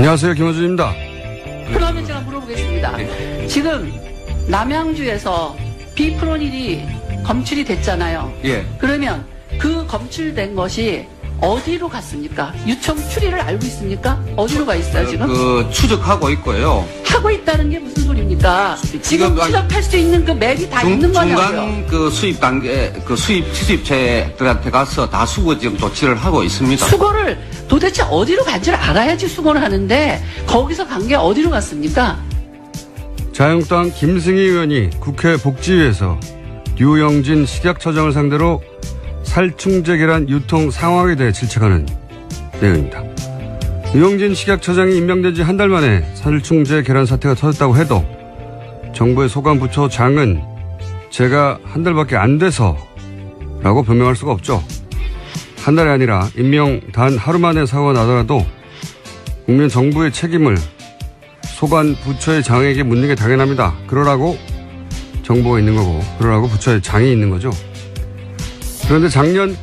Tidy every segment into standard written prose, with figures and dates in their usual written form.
안녕하세요. 김호준입니다. 그러면 제가 물어보겠습니다. 네. 지금 남양주에서 비프로닐이 검출이 됐잖아요. 예. 그러면 그 검출된 것이 어디로 갔습니까? 유청 추리를 알고 있습니까? 어디로 가 있어요, 지금? 추적하고 있고요. 하고 있다는 게 무슨 소리입니까? 지금 지금 추적할 수 있는 그 맵이 다 있는 거냐고요. 중간 그 수입 단계, 그 수입체들한테 가서 다 수거 지금 조치를 하고 있습니다. 수거를 도대체 어디로 간지를 알아야지 수거를 하는데 거기서 간 게 어디로 갔습니까? 자유한국당 김승희 의원이 국회 복지위에서 류영진 식약처장을 상대로 살충제 계란 유통 상황에 대해 질책하는 내용입니다. 류영진 식약처장이 임명된 지 한 달 만에 살충제 계란 사태가 터졌다고 해도 정부의 소관부처장은 제가 한 달밖에 안 돼서 라고 변명할 수가 없죠. 한 달이 아니라 임명 단 하루 만에 사고가 나더라도 국민 정부의 책임을 소관부처의 장에게 묻는 게 당연합니다. 그러라고 정부가 있는 거고 그러라고 부처의 장이 있는 거죠. 그런데 작년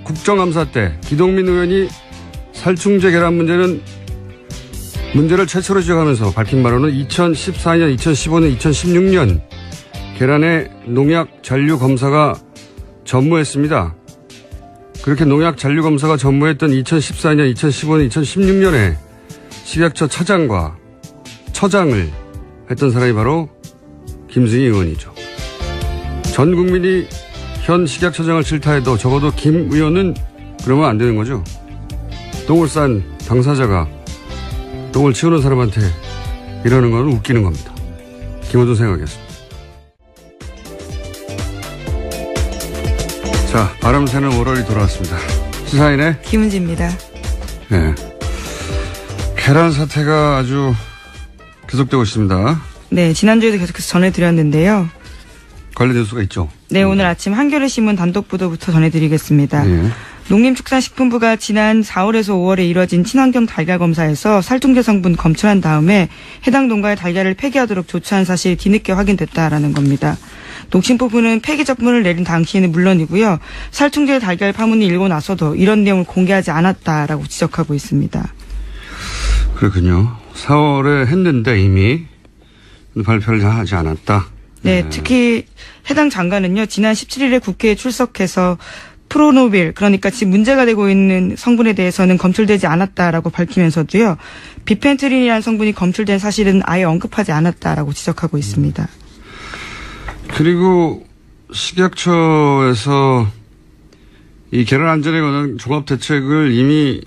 국정감사 때 기동민 의원이 살충제 계란 문제를 최초로 지적하면서 밝힌 바로는 2014년, 2015년, 2016년 계란의 농약 잔류 검사가 전무했습니다. 그렇게 농약 잔류 검사가 전무했던 2014년, 2015년, 2016년에 식약처 처장을 했던 사람이 바로 김승희 의원이죠. 전 국민이 현 식약처장을 질타해도 적어도 김 의원은 그러면 안 되는 거죠. 똥을 싼 당사자가 똥을 치우는 사람한테 이러는 건 웃기는 겁니다. 김호준 생각이었습니다. 자, 바람 새는 월요일이 돌아왔습니다. 시사인의 김은지입니다. 네. 계란 사태가 아주 계속되고 있습니다. 네, 지난주에도 계속해서 전해드렸는데요. 관련 뉴스가 있죠? 네, 오늘 아침 한겨레신문 단독 보도부터 전해드리겠습니다. 네. 농림축산식품부가 지난 4월에서 5월에 이뤄진 친환경 달걀 검사에서 살충제 성분 검출한 다음에 해당 농가의 달걀을 폐기하도록 조치한 사실이 뒤늦게 확인됐다라는 겁니다. 농심부는 폐기 처분을 내린 당시에는 물론이고요. 살충제 달걀 파문이 일고 나서도 이런 내용을 공개하지 않았다라고 지적하고 있습니다. 그렇군요. 4월에 했는데 이미 발표를 하지 않았다. 네, 특히 해당 장관은요. 지난 17일에 국회에 출석해서 프로노빌, 그러니까 지금 문제가 되고 있는 성분에 대해서는 검출되지 않았다라고 밝히면서도요. 비펜트린이라는 성분이 검출된 사실은 아예 언급하지 않았다라고 지적하고 있습니다. 그리고 식약처에서 이 계란 안전에 관한 종합대책을 이미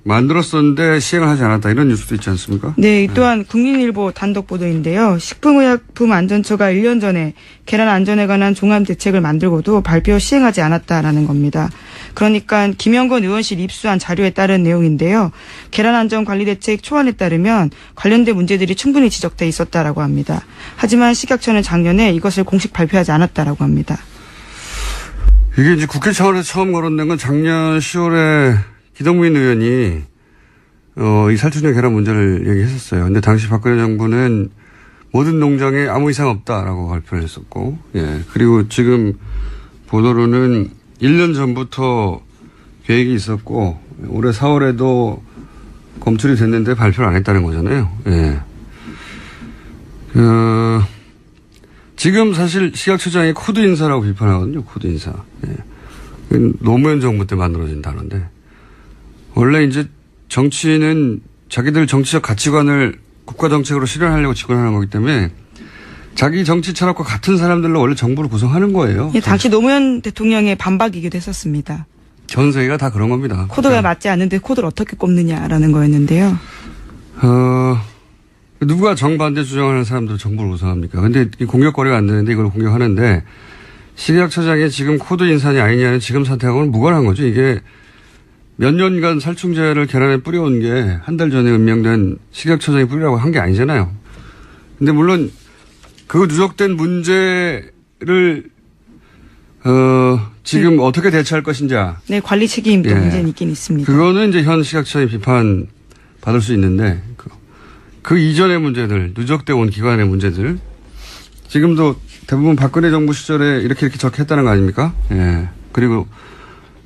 만들었었는데 시행을 하지 않았다 이런 뉴스도 있지 않습니까? 네, 또한 국민일보 단독 보도인데요. 식품의약품안전처가 1년 전에 계란 안전에 관한 종합대책을 만들고도 발표 시행하지 않았다라는 겁니다. 그러니까 김영건 의원실 입수한 자료에 따른 내용인데요. 계란 안전 관리 대책 초안에 따르면 관련된 문제들이 충분히 지적돼 있었다라고 합니다. 하지만 식약처는 작년에 이것을 공식 발표하지 않았다라고 합니다. 이게 이제 국회 차원에서 처음 거론된 건 작년 10월에 기동민 의원이 이 살충제 계란 문제를 얘기했었어요. 근데 당시 박근혜 정부는 모든 농장에 아무 이상 없다라고 발표를 했었고, 예. 그리고 지금 보도로는 1년 전부터 계획이 있었고 올해 4월에도 검출이 됐는데 발표를 안 했다는 거잖아요. 예. 지금 사실 식약처장이 코드 인사라고 비판하거든요. 코드 인사. 예. 노무현 정부 때 만들어진 단어인데. 원래 이제 정치는 자기들 정치적 가치관을 국가 정책으로 실현하려고 집권하는 거기 때문에 자기 정치 철학과 같은 사람들로 원래 정부를 구성하는 거예요. 예, 당시 노무현 대통령의 반박이기도 했었습니다. 전 세계가 다 그런 겁니다. 코드가 맞지 않는데 코드를 어떻게 꼽느냐라는 거였는데요. 누가 정반대 주장하는 사람들 정부를 구성합니까? 근데 이 공격거리가 안 되는데 이걸 공격하는데 식약처장이 지금 코드 인사냐 아니냐는 지금 사태하고는 무관한 거죠. 이게 몇 년간 살충제를 계란에 뿌려온 게 한 달 전에 임명된 식약처장이 뿌리라고 한 게 아니잖아요. 근데 물론 그 누적된 문제를 지금 어떻게 대처할 것인가. 네, 관리 책임도 예. 문제는 있긴 있습니다. 그거는 이제 현 식약처의 비판 받을 수 있는데 그 이전의 문제들, 누적돼 온 기관의 문제들 지금도 대부분 박근혜 정부 시절에 이렇게 적했다는 거 아닙니까? 예. 그리고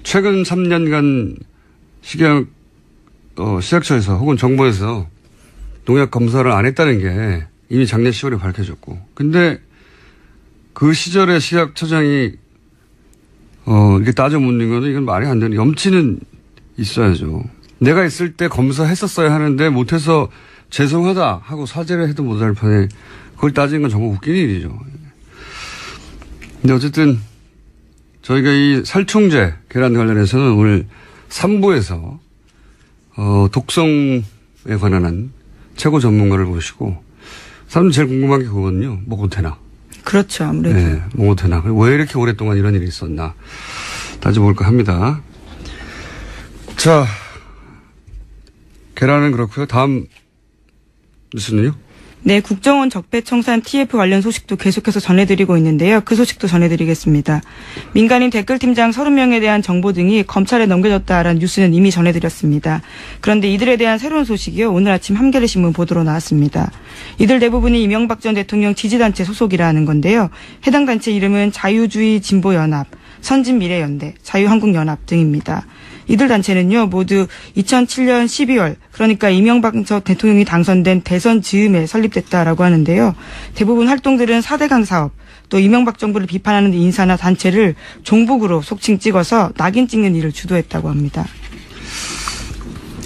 최근 3년간 시작처에서 혹은 정부에서 농약 검사를 안 했다는 게 이미 작년 10월에 밝혀졌고. 근데 그 시절에 식약처장이 이렇게 따져 묻는 거는 이건 말이 안 되는, 염치는 있어야죠. 내가 있을 때 검사했었어야 하는데 못해서 죄송하다 하고 사죄를 해도 못할 판에 그걸 따지는 건 정말 웃기는 일이죠. 근데 어쨌든 저희가 이 살충제 계란 관련해서는 오늘 3부에서 독성에 관한 한 최고 전문가를 모시고, 사람들이 제일 궁금한 게 그거거든요. 뭐고테나. 그렇죠. 아무래도. 네, 뭐고테나. 왜 이렇게 오랫동안 이런 일이 있었나 따져볼까 합니다. 자, 계란은 그렇고요. 다음 뉴스는요? 네, 국정원 적폐청산 TF 관련 소식도 계속해서 전해드리고 있는데요. 그 소식도 전해드리겠습니다. 민간인 댓글팀장 30명에 대한 정보 등이 검찰에 넘겨졌다라는 뉴스는 이미 전해드렸습니다. 그런데 이들에 대한 새로운 소식이요. 오늘 아침 한겨레신문 보도로 나왔습니다. 이들 대부분이 이명박 전 대통령 지지단체 소속이라는 건데요. 해당 단체 이름은 자유주의 진보연합, 선진미래연대, 자유한국연합 등입니다. 이들 단체는요, 모두 2007년 12월, 그러니까 이명박 전 대통령이 당선된 대선 즈음에 설립됐다라고 하는데요. 대부분 활동들은 4대강 사업, 또 이명박 정부를 비판하는 인사나 단체를 종북으로 속칭 찍어서 낙인 찍는 일을 주도했다고 합니다.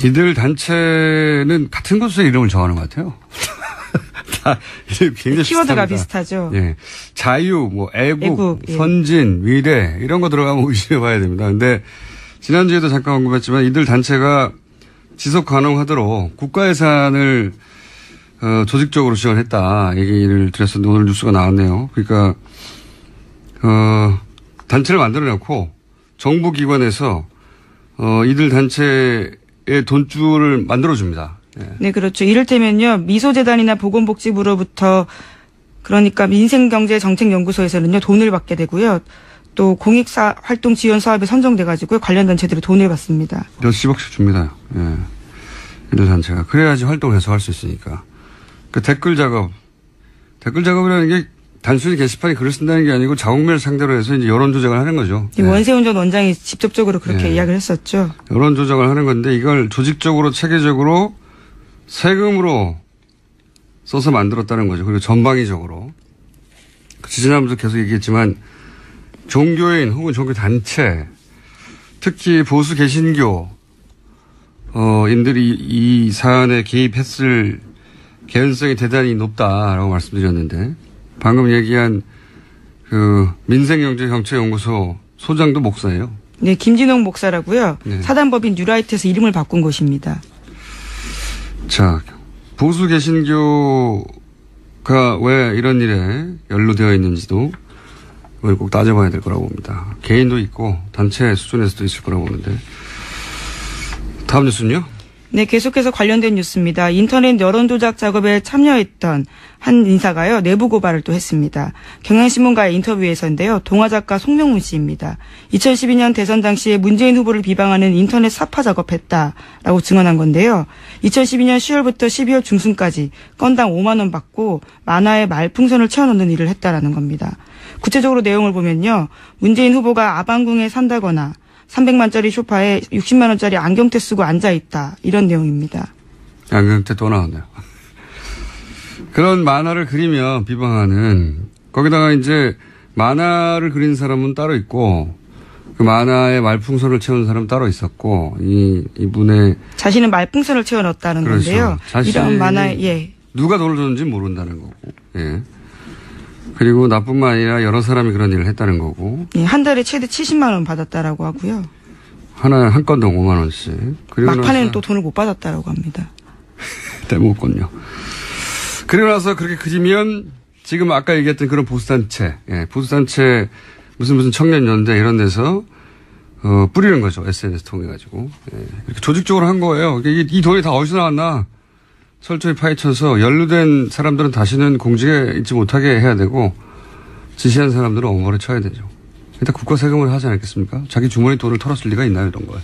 이들 단체는 같은 곳에 이름을 정하는 것 같아요. 다 굉장히 키워드가 비슷합니다. 비슷하죠. 예. 자유, 뭐 애국, 예. 선진, 미래 이런 거 들어가면 의심해 봐야 됩니다. 근데 지난주에도 잠깐 언급했지만 이들 단체가 지속 가능하도록 국가 예산을 조직적으로 지원했다 얘기를 드렸었는데 오늘 뉴스가 나왔네요. 그러니까 단체를 만들어 놓고 정부 기관에서 이들 단체의 돈줄을 만들어 줍니다. 예. 네, 그렇죠. 이를테면요, 미소재단이나 보건복지부로부터, 그러니까 민생경제정책연구소에서는요, 돈을 받게 되고요. 또 공익사 활동 지원 사업에 선정돼가지고 관련 단체들이 돈을 받습니다. 몇십억씩 줍니다. 예. 이들 단체가. 그래야지 활동해서 할 수 있으니까. 그 댓글 작업이라는 게 단순히 게시판에 글을 쓴다는 게 아니고 자국매를 상대로 해서 이제 여론 조작을 하는 거죠. 예. 원세훈 전 원장이 직접적으로 그렇게 예. 이야기를 했었죠. 여론 조작을 하는 건데 이걸 조직적으로 체계적으로 세금으로 써서 만들었다는 거죠. 그리고 전방위적으로. 지난번도 계속 얘기했지만 종교인 혹은 종교단체, 특히 보수 개신교, 인들이 이 사안에 개입했을 개연성이 대단히 높다라고 말씀드렸는데, 방금 얘기한 그 민생경제정책연구소 소장도 목사예요. 네, 김진홍 목사라고요. 네. 사단법인 뉴라이트에서 이름을 바꾼 곳입니다. 자, 보수 개신교가 왜 이런 일에 연루되어 있는지도 그걸 꼭 따져봐야 될 거라고 봅니다. 개인도 있고 단체 수준에서도 있을 거라고 보는데. 다음 뉴스는요? 네, 계속해서 관련된 뉴스입니다. 인터넷 여론조작 작업에 참여했던 한 인사가요, 내부 고발을 또 했습니다. 경향신문과의 인터뷰에서인데요, 동화작가 송명문 씨입니다. 2012년 대선 당시에 문재인 후보를 비방하는 인터넷 사파 작업했다라고 증언한 건데요. 2012년 10월부터 12월 중순까지 건당 5만 원 받고 만화에 말풍선을 채워넣는 일을 했다라는 겁니다. 구체적으로 내용을 보면요, 문재인 후보가 아방궁에 산다거나 300만짜리 소파에 60만 원짜리 안경테 쓰고 앉아있다, 이런 내용입니다. 안경테 또 나왔네요. 그런 만화를 그리면 비방하는, 거기다가 이제 만화를 그린 사람은 따로 있고 그 만화에 말풍선을 채운 사람은 따로 있었고, 이분의 자신은 말풍선을 채워넣었다는 그렇죠. 건데요. 이런 만화에, 예. 누가 돈을 줬는지 모른다는 거고, 예. 그리고 나뿐만 아니라 여러 사람이 그런 일을 했다는 거고. 예, 한 달에 최대 70만 원 받았다라고 하고요. 한 건당 5만 원씩. 그리고 막판에는 또 돈을 못 받았다라고 합니다. 떼먹었군요. 그리고 나서 그렇게 그리면 지금 아까 얘기했던 그런 보수단체, 예, 보수단체 무슨 청년연대 이런 데서 뿌리는 거죠. SNS 통해가지고. 예, 이렇게 조직적으로 한 거예요. 이 돈이 다 어디서 나왔나? 철저히 파헤쳐서 연루된 사람들은 다시는 공직에 있지 못하게 해야 되고, 지시한 사람들은 엄벌에 쳐야 되죠. 일단 국가 세금을 하지 않겠습니까? 자기 주머니 돈을 털었을 리가 있나요, 이런 거에.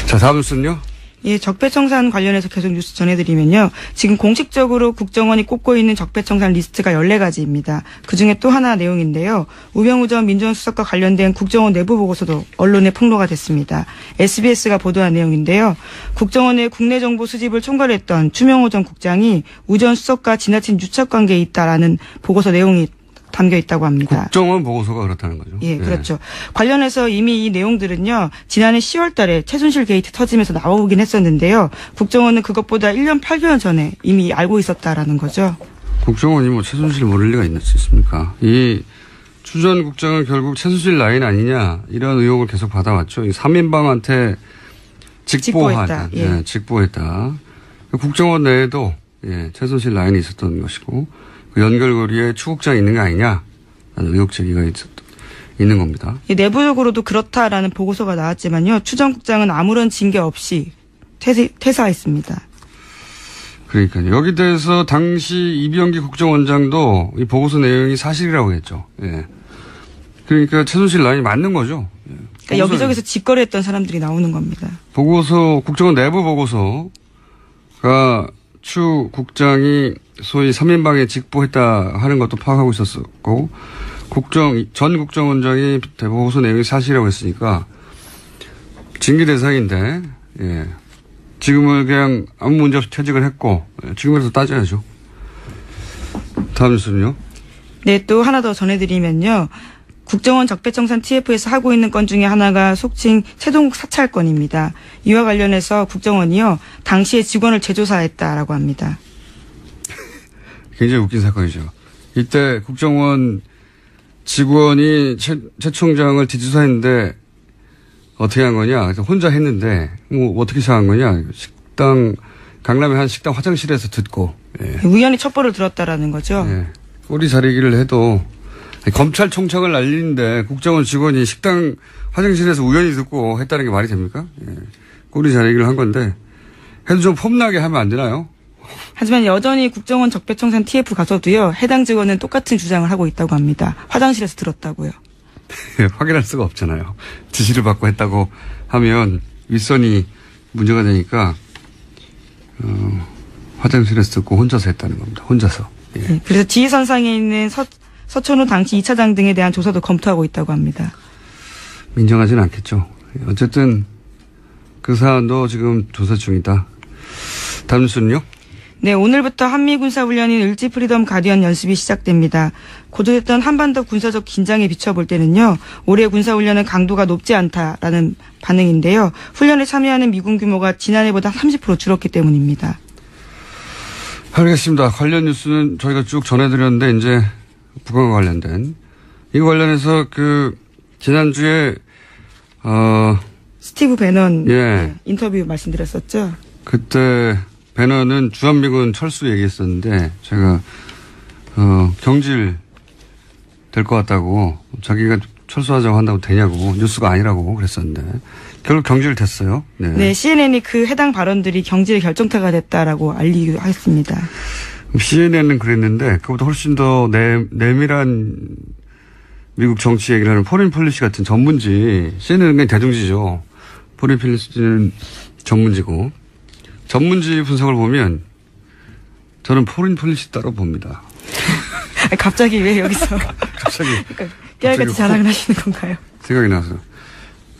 자, 다음 뉴스는요? 예, 적폐청산 관련해서 계속 뉴스 전해드리면요. 지금 공식적으로 국정원이 꼽고 있는 적폐청산 리스트가 14가지입니다. 그중에 또 하나 내용인데요. 우병우 전 민정수석과 관련된 국정원 내부 보고서도 언론에 폭로가 됐습니다. SBS가 보도한 내용인데요. 국정원의 국내 정보 수집을 총괄했던 추명호 전 국장이 우 전 수석과 지나친 유착관계에 있다라는 보고서 내용이 담겨 있다고 합니다. 국정원 보고서가 그렇다는 거죠. 예, 그렇죠. 관련해서 이미 이 내용들은요, 지난해 10월 달에 최순실 게이트 터지면서 나오긴 했었는데요. 국정원은 그것보다 1년 8개월 전에 이미 알고 있었다라는 거죠. 국정원이 뭐 최순실 모를 리가 있습니까? 이 추 전 국장은 결국 최순실 라인 아니냐, 이런 의혹을 계속 받아왔죠. 이 3인방한테 직보했다. 예. 네, 직보했다. 국정원 내에도 예, 최순실 라인이 있었던 것이고, 그 연결고리에 추 국장이 있는 게 아니냐 라는 의혹 제기가 있는 겁니다. 내부적으로도 그렇다라는 보고서가 나왔지만요. 추 전 국장은 아무런 징계 없이 퇴사했습니다. 그러니까요. 여기 대해서 당시 이병기 국정원장도 이 보고서 내용이 사실이라고 했죠. 예. 그러니까 최순실 라인이 맞는 거죠. 예. 그러니까 여기저기서 직거래했던 사람들이 나오는 겁니다. 보고서, 국정원 내부 보고서가 추 국장이 소위 3인방에 직보했다 하는 것도 파악하고 있었고, 전 국정원장이 보고서 내용이 사실이라고 했으니까 징계 대상인데, 예. 지금은 그냥 아무 문제 없이 퇴직을 했고, 지금에서 따져야죠. 다음 뉴스는요? 네, 또 하나 더 전해드리면요. 국정원 적폐청산 TF에서 하고 있는 건 중에 하나가 속칭 최동국 사찰 건입니다. 이와 관련해서 국정원이요, 당시에 직원을 재조사했다라고 합니다. 굉장히 웃긴 사건이죠. 이때 국정원 직원이 최 총장을 뒤조사했는데 어떻게 한 거냐? 그래서 혼자 했는데 뭐 어떻게 시작한 거냐? 강남의 한 식당 화장실에서 듣고 예. 우연히 첩보를 들었다라는 거죠. 예. 꼬리 자르기를 해도 검찰총장을 날리는데 국정원 직원이 식당 화장실에서 우연히 듣고 했다는 게 말이 됩니까? 예. 꼬리 자르기를 한 건데 해도 좀 폼나게 하면 안 되나요? 하지만 여전히 국정원 적폐청산 TF 가서도요, 해당 직원은 똑같은 주장을 하고 있다고 합니다. 화장실에서 들었다고요. 확인할 수가 없잖아요. 지시를 받고 했다고 하면 윗선이 문제가 되니까 화장실에서 듣고 혼자서 했다는 겁니다. 혼자서. 예. 네, 그래서 지휘선상에 있는 서천후 당시 2차장 등에 대한 조사도 검토하고 있다고 합니다. 인정하지는 않겠죠. 어쨌든 그 사안도 지금 조사 중이다. 다음 뉴스는요? 네, 오늘부터 한미군사훈련인 을지 프리덤 가디언 연습이 시작됩니다. 고조됐던 한반도 군사적 긴장에 비춰볼 때는요, 올해 군사훈련은 강도가 높지 않다라는 반응인데요. 훈련에 참여하는 미군 규모가 지난해보다 30% 줄었기 때문입니다. 알겠습니다. 관련 뉴스는 저희가 쭉 전해드렸는데 이제 북한과 관련된 이거 관련해서 지난주에 스티브 배넌 예. 인터뷰 말씀드렸었죠. 그때 배너는 주한미군 철수 얘기했었는데 제가 경질 될 것 같다고 자기가 철수하자고 한다고 되냐고 뉴스가 아니라고 그랬었는데 결국 경질 됐어요. 네. 네, CNN이 그 해당 발언들이 경질 결정타가 됐다라고 알리기도 했습니다. CNN은 그랬는데 그보다 훨씬 더 내밀한 미국 정치 얘기를 하는 포린 폴리시 같은 전문지, CNN은 그냥 대중지죠. 포린 폴리시는 전문지고 전문지 분석을 보면 저는 포린 폴리시 따로 봅니다. 갑자기 왜 여기서 갑자기 깨알같이 자랑을 하시는 건가요? 생각이 나서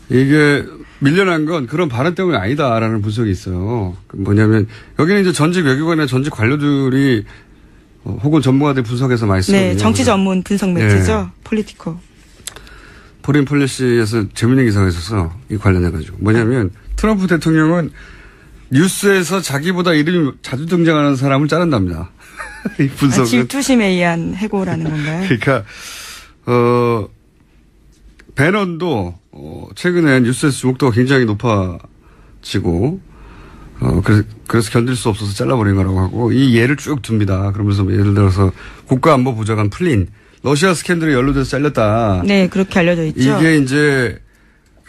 이게 밀려난 건 그런 발언 때문이 아니다라는 분석이 있어요. 뭐냐면 여기는 이제 전직 외교관이나 전직 관료들이 혹은 전문가들 분석해서 많이 쓰거든요. 네, 정치 전문 분석 매체죠. 네. 폴리티코. 포린 폴리시에서 재밌는 기사가 있어서 이 관련해가지고 뭐냐면 트럼프 대통령은 뉴스에서 자기보다 이름이 자주 등장하는 사람을 자른답니다. 이 분석은. 질투심에 의한 해고라는 건가요? 그러니까 배넌도 최근에 뉴스에서 주목도가 굉장히 높아지고 그래서 견딜 수 없어서 잘라버린 거라고 하고 이 예를 쭉 듭니다. 그러면서 예를 들어서 국가안보보좌관 플린 러시아 스캔들에 연루돼서 잘렸다. 네, 그렇게 알려져 있죠. 이게 이제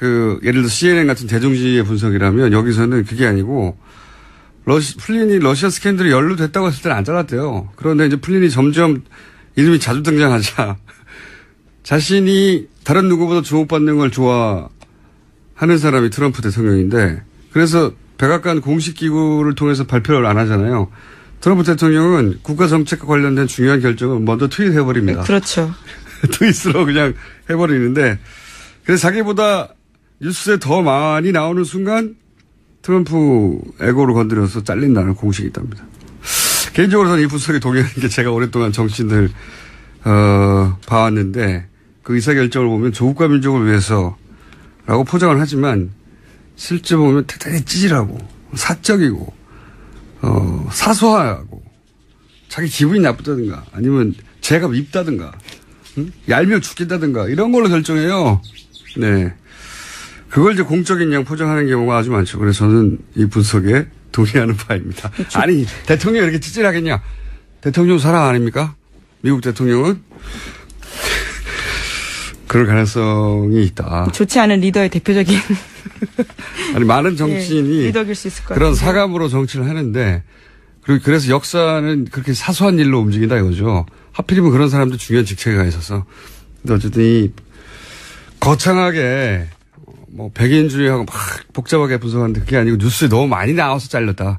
예를 들어 CNN 같은 대중지의 분석이라면 여기서는 그게 아니고 플린이 러시아 스캔들에 연루됐다고 했을 때는 안 잘랐대요. 그런데 이제 플린이 점점 이름이 자주 등장하자 자신이 다른 누구보다 주목받는 걸 좋아하는 사람이 트럼프 대통령인데 그래서 백악관 공식 기구를 통해서 발표를 안 하잖아요. 트럼프 대통령은 국가 정책과 관련된 중요한 결정을 먼저 트윗해버립니다. 그렇죠. 트윗으로 그냥 해버리는데 그래서 자기보다 뉴스에 더 많이 나오는 순간 트럼프 에고를 건드려서 잘린다는 공식이 있답니다. 개인적으로 저는 이 분석에 동의하는 게 제가 오랫동안 정치인들 봐왔는데 그 의사결정을 보면 조국과 민족을 위해서라고 포장을 하지만 실제 보면 대단히 찌질하고 사적이고 사소하고 자기 기분이 나쁘다든가 아니면 죄가 밉다든가 얄미워 죽겠다든가 이런 걸로 결정해요. 네. 그걸 이제 공적인 양 포장하는 경우가 아주 많죠. 그래서 저는 이 분석에 동의하는 바입니다. 그렇죠. 아니 대통령이 이렇게 찌질하겠냐. 대통령 사랑 아닙니까? 미국 대통령은 그럴 가능성이 있다. 좋지 않은 리더의 대표적인 아니 많은 정치인이 예, 리더일 수 있을 것 그런 같아요. 사감으로 정치를 하는데 그리고 그래서 역사는 그렇게 사소한 일로 움직인다 이거죠. 하필이면 그런 사람들 중요한 직책에 가 있어서. 근데 어쨌든 이 거창하게 뭐 백인주의하고 막 복잡하게 분석하는데 그게 아니고 뉴스에 너무 많이 나와서 잘렸다라는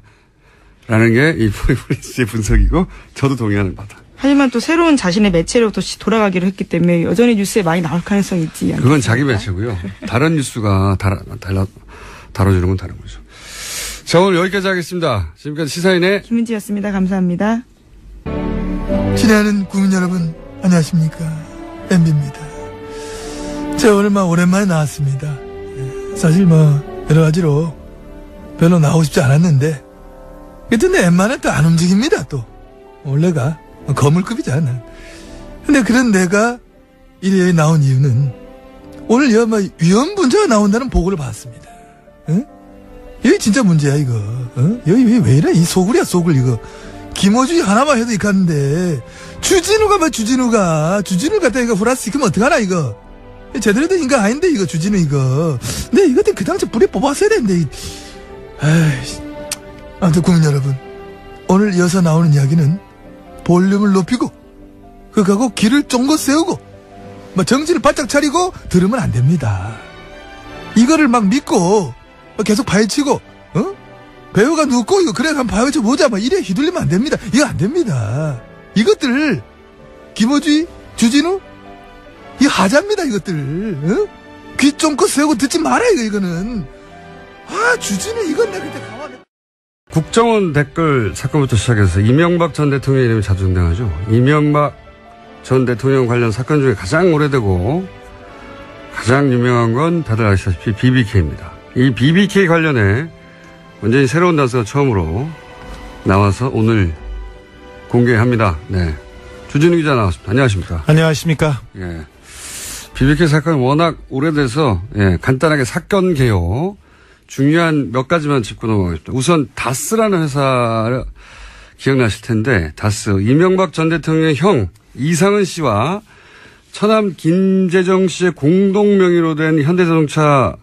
게 이 포리스의 분석이고 저도 동의하는 바다. 하지만 또 새로운 자신의 매체로 다시 돌아가기로 했기 때문에 여전히 뉴스에 많이 나올 가능성이 있지 않습니까? 그건 자기 매체고요. 다른 뉴스가 다뤄주는 건 다른 거죠. 자, 오늘 여기까지 하겠습니다. 지금까지 시사인의 김은지였습니다. 감사합니다. 친애하는 국민 여러분 안녕하십니까, MB입니다. 제가 오늘 오랜만에 나왔습니다. 사실 여러 가지로 별로 나오고 싶지 않았는데 근데 웬만하면 또 안 움직입니다. 또 원래가 거물급이잖아. 근데 그런 내가 이래 나온 이유는 오늘 위험 문제가 나온다는 보고를 봤습니다. 응? 여기 진짜 문제야 이거. 여기 왜 이래 이 소굴이야 소굴 이거. 김어준이 하나만 해도 이카는데 주진우가 주진우를 갖다 이거 후라시키면 어떡하나 이거. 제대로 된 인간 아닌데 이거 주진우 이거. 근데 이것도 그 당시 불에 뽑았어야 되는데. 아이씨. 아무튼 국민 여러분 오늘 이어서 나오는 이야기는 볼륨을 높이고 그거하고 귀를 쫑긋 세우고 정신을 바짝 차리고 들으면 안 됩니다. 이거를 막 믿고 계속 파헤치고 배우가 눕고 이거 그래 한번 파헤쳐 보자 이래 휘둘리면 안 됩니다. 이거 안 됩니다. 이것들 김어주의 주진우 이거 하자입니다. 이것들 귀 쫑긋 세우고 듣지 마라 이거는. 주진우 이건 내가 그때 가만히 국정원 댓글 사건부터 시작해서 이명박 전 대통령 이름이 자주 등장하죠. 이명박 전 대통령 관련 사건 중에 가장 오래되고 가장 유명한 건 다들 아시다시피 BBK입니다. 이 BBK 관련해 완전히 새로운 단서가 처음으로 나와서 오늘 공개합니다. 네. 주진우 기자 나왔습니다. 안녕하십니까? 안녕하십니까? 예. BBK 사건은 워낙 오래돼서 간단하게 사건 개요. 중요한 몇 가지만 짚고 넘어가겠습니다. 우선 다스라는 회사 기억나실 텐데 다스 이명박 전 대통령의 형 이상은 씨와 처남 김재정 씨의 공동 명의로 된 현대자동차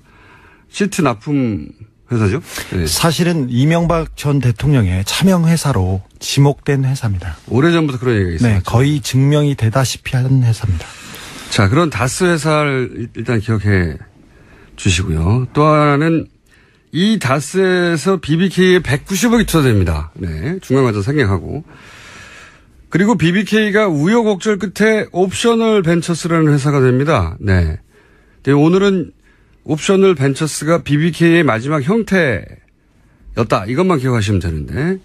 시트 납품 회사죠. 네. 사실은 이명박 전 대통령의 차명 회사로 지목된 회사입니다. 오래전부터 그런 얘기가 있어요. 네, 거의 증명이 되다시피 하는 회사입니다. 자, 그런 다스 회사를 일단 기억해 주시고요. 또 하나는 이 다스에서 BBK에 190억이 투자됩니다. 네. 중간과정 생략하고. 그리고 BBK가 우여곡절 끝에 옵셔널 벤처스라는 회사가 됩니다. 네. 근데 오늘은 옵셔널 벤처스가 BBK의 마지막 형태였다. 이것만 기억하시면 되는데.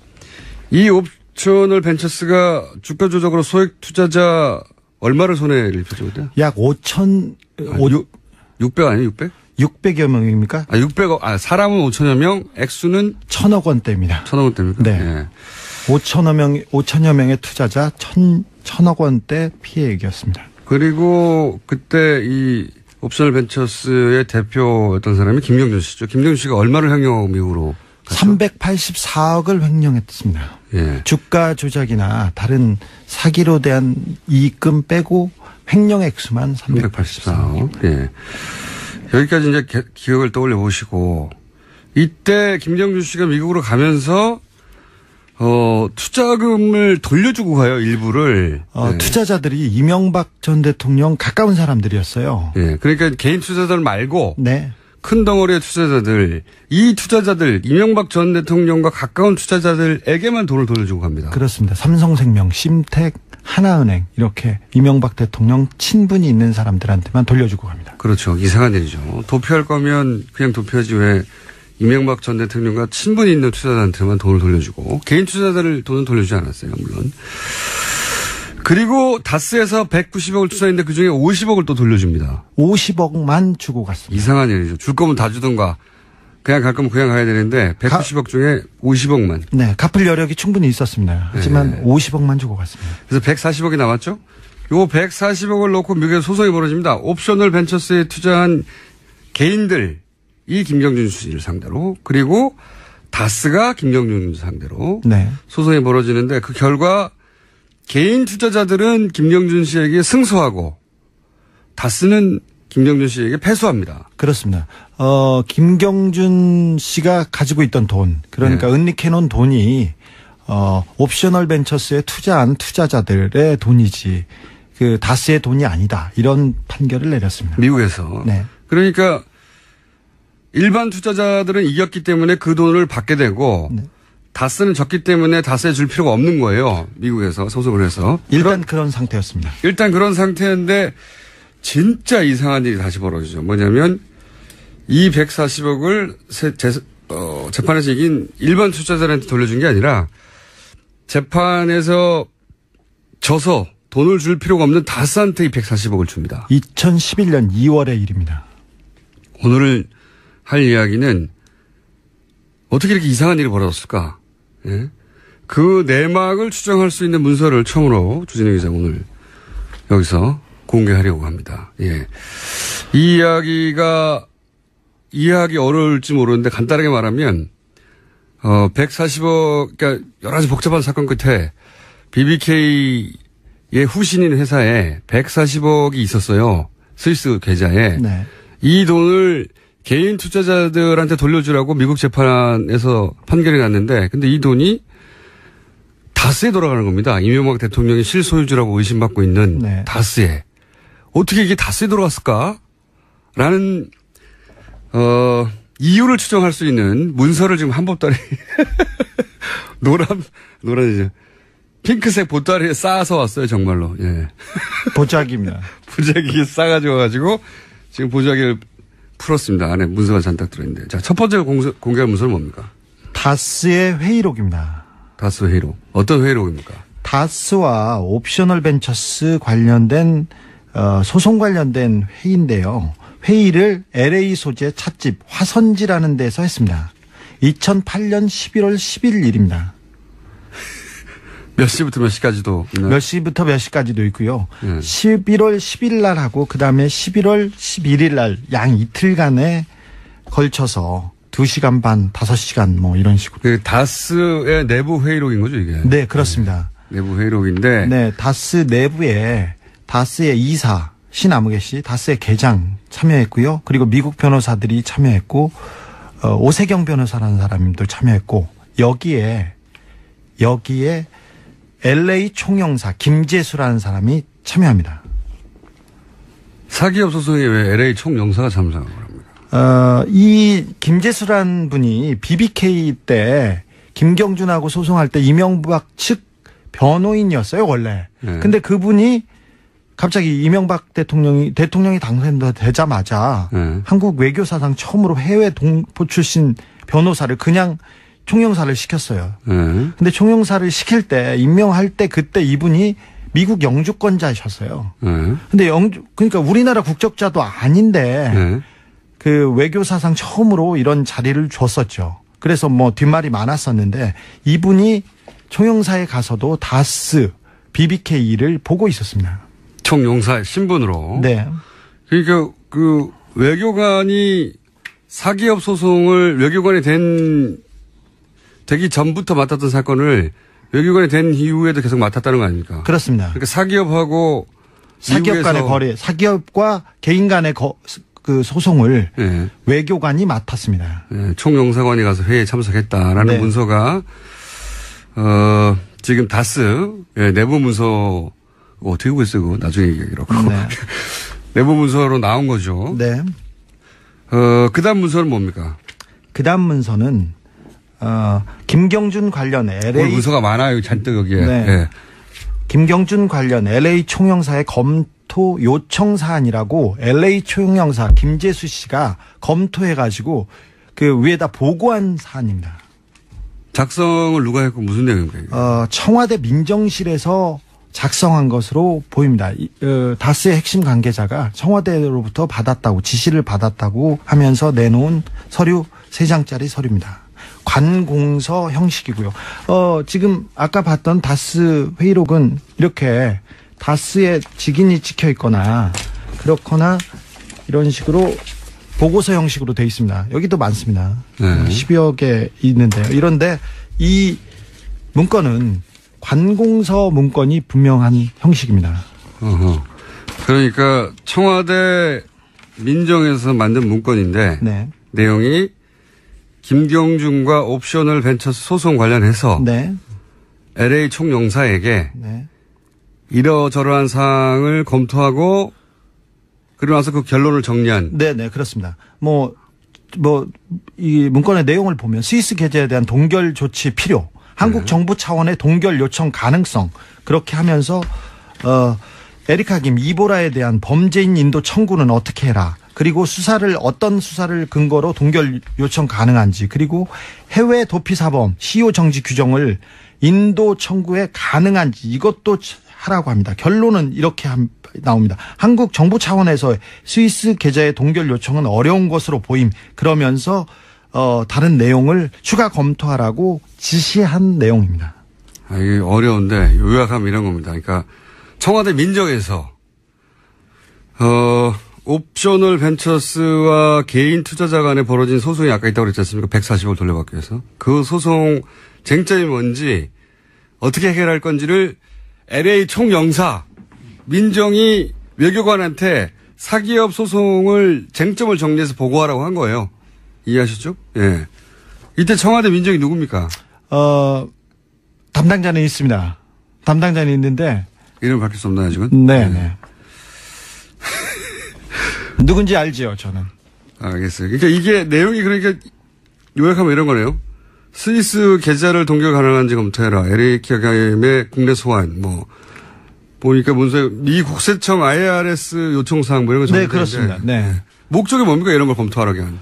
이 옵셔널 벤처스가 주가 조작으로 소액 투자자 얼마를 손해를 입혔죠? 약 600 아니에요? 600? 600여 명입니까? 600억. 사람은 5천여 명, 액수는 1,000억 원대입니다. 1,000억 원대입니까? 네. 네. 5천여 명의 투자자 1,000억 원대 피해액이었습니다. 그리고 그때 이 옵셔널 벤처스의 대표였던 사람이 김경준 씨죠. 김경준 씨가 얼마를 횡령 미국으로 갔죠? 384억을 횡령했습니다. 예. 주가 조작이나 다른 사기로 대한 이익금 빼고 횡령 액수만 384억. 예. 여기까지 이제 기억을 떠올려 보시고 이때 김경준 씨가 미국으로 가면서 투자금을 돌려주고 가요, 일부를. 네. 투자자들이 이명박 전 대통령 가까운 사람들이었어요. 예. 그러니까 개인 투자자들 말고 네. 큰 덩어리의 투자자들, 이 투자자들, 이명박 전 대통령과 가까운 투자자들에게만 돈을 돌려주고 갑니다. 그렇습니다. 삼성생명, 심택, 하나은행 이렇게 이명박 대통령 친분이 있는 사람들한테만 돌려주고 갑니다. 그렇죠. 이상한 일이죠. 도피할 거면 그냥 도피하지 왜 이명박 전 대통령과 친분이 있는 투자자한테만 돈을 돌려주고 개인 투자자들 돈은 돌려주지 않았어요. 물론. 그리고 다스에서 190억을 투자했는데 그중에 50억을 또 돌려줍니다. 50억만 주고 갔습니다. 이상한 일이죠. 줄 거면 다 주던가 그냥 갈 거면 그냥 가야 되는데 190억 중에 50억만. 네. 갚을 여력이 충분히 있었습니다. 하지만 네. 50억만 주고 갔습니다. 그래서 140억이 남았죠. 요 140억을 놓고 미국에서 소송이 벌어집니다. 옵셔널 벤처스에 투자한 개인들 이 김경준 씨를 상대로 그리고 다스가 김경준 상대로 네. 소송이 벌어지는데 그 결과 개인 투자자들은 김경준 씨에게 승소하고 다스는 김경준 씨에게 패소합니다. 그렇습니다. 김경준 씨가 가지고 있던 돈, 그러니까 네. 은닉해놓은 돈이 옵셔널 벤처스에 투자한 투자자들의 돈이지 그 다스의 돈이 아니다. 이런 판결을 내렸습니다. 미국에서. 네. 그러니까 일반 투자자들은 이겼기 때문에 그 돈을 받게 되고 네. 다스는 졌기 때문에 다스에 줄 필요가 없는 거예요. 미국에서 소송을 해서. 일단 그런 상태였습니다. 일단 그런 상태인데 진짜 이상한 일이 다시 벌어지죠. 뭐냐면 이 140억을 재판에서 이긴 일반 투자자들한테 돌려준 게 아니라 재판에서 져서 돈을 줄 필요가 없는 다스한테 이 140억을 줍니다. 2011년 2월의 일입니다. 오늘 할 이야기는 어떻게 이렇게 이상한 일이 벌어졌을까? 예? 그 내막을 추정할 수 있는 문서를 처음으로 주진우 기자 오늘 여기서 공개하려고 합니다. 예. 이 이야기가 이해하기 어려울지 모르는데 간단하게 말하면 140억 그러니까 여러 가지 복잡한 사건 끝에 BBK의 후신인 회사에 140억이 있었어요. 스위스 계좌에. 네. 이 돈을 개인 투자자들한테 돌려주라고 미국 재판에서 판결이 났는데 근데 이 돈이 다스에 돌아가는 겁니다. 이명박 대통령이 실소유주라고 의심받고 있는 네. 다스에. 어떻게 이게 다스에 돌아갔을까? 라는 이유를 추정할 수 있는 문서를 지금 한 보따리 노란이죠. 핑크색 보따리에 쌓아서 왔어요. 정말로. 예. 보자기입니다. 보자기에 싸가지고 가지고 지금 보자기를 풀었습니다. 안에 문서가 잔뜩 들어있는데. 자, 첫 번째 공개할 문서는 뭡니까? 다스의 회의록입니다. 다스 회의록. 어떤 회의록입니까? 다스와 옵셔널 벤처스 관련된 소송 관련된 회의인데요. 회의를 LA 소재 찻집 화선지라는 데서 했습니다. 2008년 11월 10일 일입니다. 몇 시부터 몇 시까지도 있나요? 몇 시부터 몇 시까지도 있고요. 네. 11월 10일 날 하고 그다음에 11월 11일 날 양 이틀간에 걸쳐서 2시간 반, 5시간 뭐 이런 식으로. 그 다스의 내부 회의록인 거죠, 이게? 네, 그렇습니다. 네, 내부 회의록인데. 네, 다스 내부에 다스의 이사 신아무개 씨, 다스의 계장 참여했고요. 그리고 미국 변호사들이 참여했고 오세경 변호사라는 사람도 참여했고 여기에 LA 총영사 김재수라는 사람이 참여합니다. 사기업 소송에 왜 LA 총영사가 참석한 겁니까? 이 김재수라는 분이 BBK 때 김경준하고 소송할 때 이명박 측 변호인이었어요, 원래. 네. 근데 그분이 갑자기 이명박 대통령이 당선되자마자 네. 한국 외교사상 처음으로 해외 동포 출신 변호사를 그냥 총영사를 시켰어요. 네. 근데 총영사를 시킬 때 임명할 때 그때 이분이 미국 영주권자셨어요. 네. 근데 그러니까 우리나라 국적자도 아닌데 네. 그 외교사상 처음으로 이런 자리를 줬었죠. 그래서 뭐 뒷말이 많았었는데 이분이 총영사에 가서도 다스 BBK를 보고 있었습니다. 총영사 신분으로. 네. 그러니까 그 외교관이 사기업 소송을 외교관이 되기 전부터 맡았던 사건을 외교관이 된 이후에도 계속 맡았다는 거 아닙니까? 그렇습니다. 그러니까 사기업하고 사기업 간의 거래, 사기업과 개인 간의 그 소송을 네. 외교관이 맡았습니다. 네, 총영사관이 가서 회의에 참석했다라는 네. 문서가 지금 다스 내부 문서 어떻게 보고 있어요? 그거 나중에 얘기하기로. 네. 내부 문서로 나온 거죠. 네. 그다음 문서는 뭡니까? 그다음 문서는 김경준 관련 LA 문서가 많아요. 잔뜩 여기에. 네. 네. 김경준 관련 LA 총영사의 검토 요청 사안이라고 LA 총영사 김재수 씨가 검토해가지고 그 위에다 보고한 사안입니다. 작성을 누가 했고 무슨 내용입니까? 청와대 민정실에서 작성한 것으로 보입니다. 다스의 핵심 관계자가 청와대로부터 받았다고 지시를 받았다고 하면서 내놓은 서류 3장짜리 서류입니다. 관공서 형식이고요. 지금 아까 봤던 다스 회의록은 이렇게 다스의 직인이 찍혀 있거나 그렇거나 이런 식으로 보고서 형식으로 되어 있습니다. 여기도 많습니다. 네. 10여 개 있는데요. 이런데 이 문건은 관공서 문건이 분명한 형식입니다. 그러니까 청와대 민정에서 만든 문건인데 네. 내용이 김경준과 옵셔널 벤처스 소송 관련해서 네. LA 총영사에게 네. 이러저러한 사항을 검토하고 그러고 나서 그 결론을 정리한. 네, 그렇습니다. 이 문건의 내용을 보면 스위스 계좌에 대한 동결 조치 필요, 한국 정부 차원의 동결 요청 가능성, 그렇게 하면서, 에리카 김, 이보라에 대한 범죄인 인도 청구는 어떻게 해라. 그리고 어떤 수사를 근거로 동결 요청 가능한지, 그리고 해외 도피 사범, 시효 정지 규정을 인도 청구에 가능한지 이것도 하라고 합니다. 결론은 이렇게 나옵니다. 한국 정부 차원에서 스위스 계좌의 동결 요청은 어려운 것으로 보임. 그러면서 다른 내용을 추가 검토하라고 지시한 내용입니다. 이게 어려운데 요약하면 이런 겁니다. 그러니까 청와대 민정에서 옵셔널 벤처스와 개인 투자자 간에 벌어진 소송이 아까 있다고 그랬지 않습니까? 140억 돌려받기 위해서. 그 소송 쟁점이 뭔지 어떻게 해결할 건지를 LA 총영사 민정이 외교관한테 사기업 소송을 쟁점을 정리해서 보고하라고 한 거예요. 이해하셨죠? 예. 이때 청와대 민정이 누굽니까? 담당자는 있습니다. 담당자는 있는데 이름 밝힐 수 없나요 지금? 네. 누군지 알지요, 저는. 알겠어요. 그러니까 이게 내용이 그러니까 요약하면 이런 거네요. 스위스 계좌를 동결 가능한지 검토해라. LA 기업의 국내 소환, 보니까 문서에 미 국세청 IRS 요청사항 이런 거 네, 그렇습니다. 네. 목적이 뭡니까? 이런 걸 검토하라게 하는.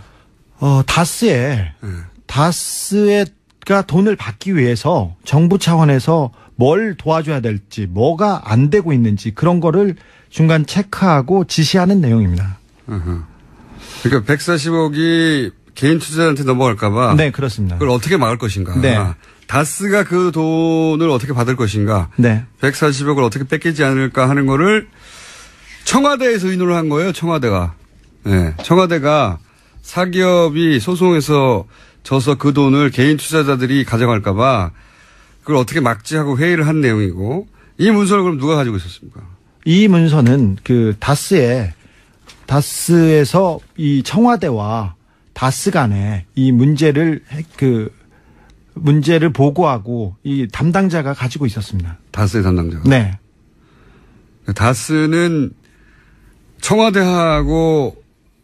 다스가 돈을 받기 위해서 정부 차원에서 뭘 도와줘야 될지, 뭐가 안 되고 있는지 그런 거를 중간 체크하고 지시하는 내용입니다. 그러니까 140억이 개인 투자자한테 넘어갈까봐. 네, 그렇습니다. 그걸 어떻게 막을 것인가. 네. 다스가 그 돈을 어떻게 받을 것인가. 네. 140억을 어떻게 뺏기지 않을까 하는 거를 청와대에서 의논을 한 거예요. 청와대가. 네. 청와대가 사기업이 소송에서 져서 그 돈을 개인 투자자들이 가져갈까봐 그걸 어떻게 막지 하고 회의를 한 내용이고, 이 문서를 그럼 누가 가지고 있었습니까? 이 문서는 그 다스에서 이 청와대와 다스 간에 이 문제를 보고하고 이 담당자가 가지고 있었습니다. 다스의 담당자가. 네. 다스는 청와대하고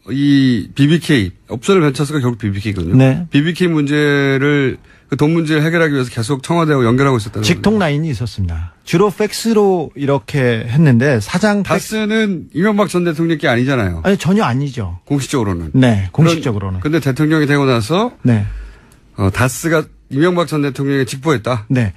이 BBK, 옵셔널 벤처스가 결국 BBK거든요. 네. BBK 문제를 그 돈 문제를 해결하기 위해서 계속 청와대하고 연결하고 있었다는 직통 라인이 있었습니다. 주로 팩스로 이렇게 했는데 다스는 이명박 전 대통령 게 아니잖아요. 아니, 전혀 아니죠. 공식적으로는. 네, 공식적으로는. 근데 대통령이 되고 나서 네. 다스가 이명박 전 대통령에 직보했다. 네.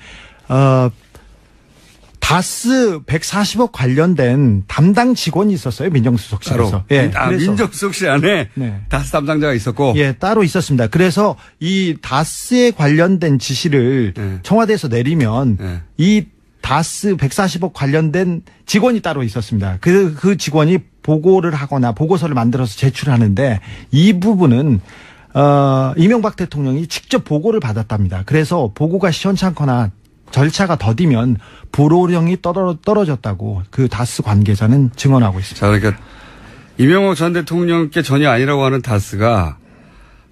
다스 140억 관련된 담당 직원이 있었어요. 민정수석실에서. 예. 민정수석실 안에 네. 다스 담당자가 있었고. 예, 따로 있었습니다. 그래서 이 다스에 관련된 지시를 청와대에서 내리면 이 다스 140억 관련된 직원이 따로 있었습니다. 그 직원이 보고를 하거나 보고서를 만들어서 제출하는데 이 부분은 이명박 대통령이 직접 보고를 받았답니다. 그래서 보고가 시원찮거나 절차가 더디면 불호령이 떨어졌다고 그 다스 관계자는 증언하고 있습니다. 자, 그러니까 이명박 전 대통령께 전혀 아니라고 하는 다스가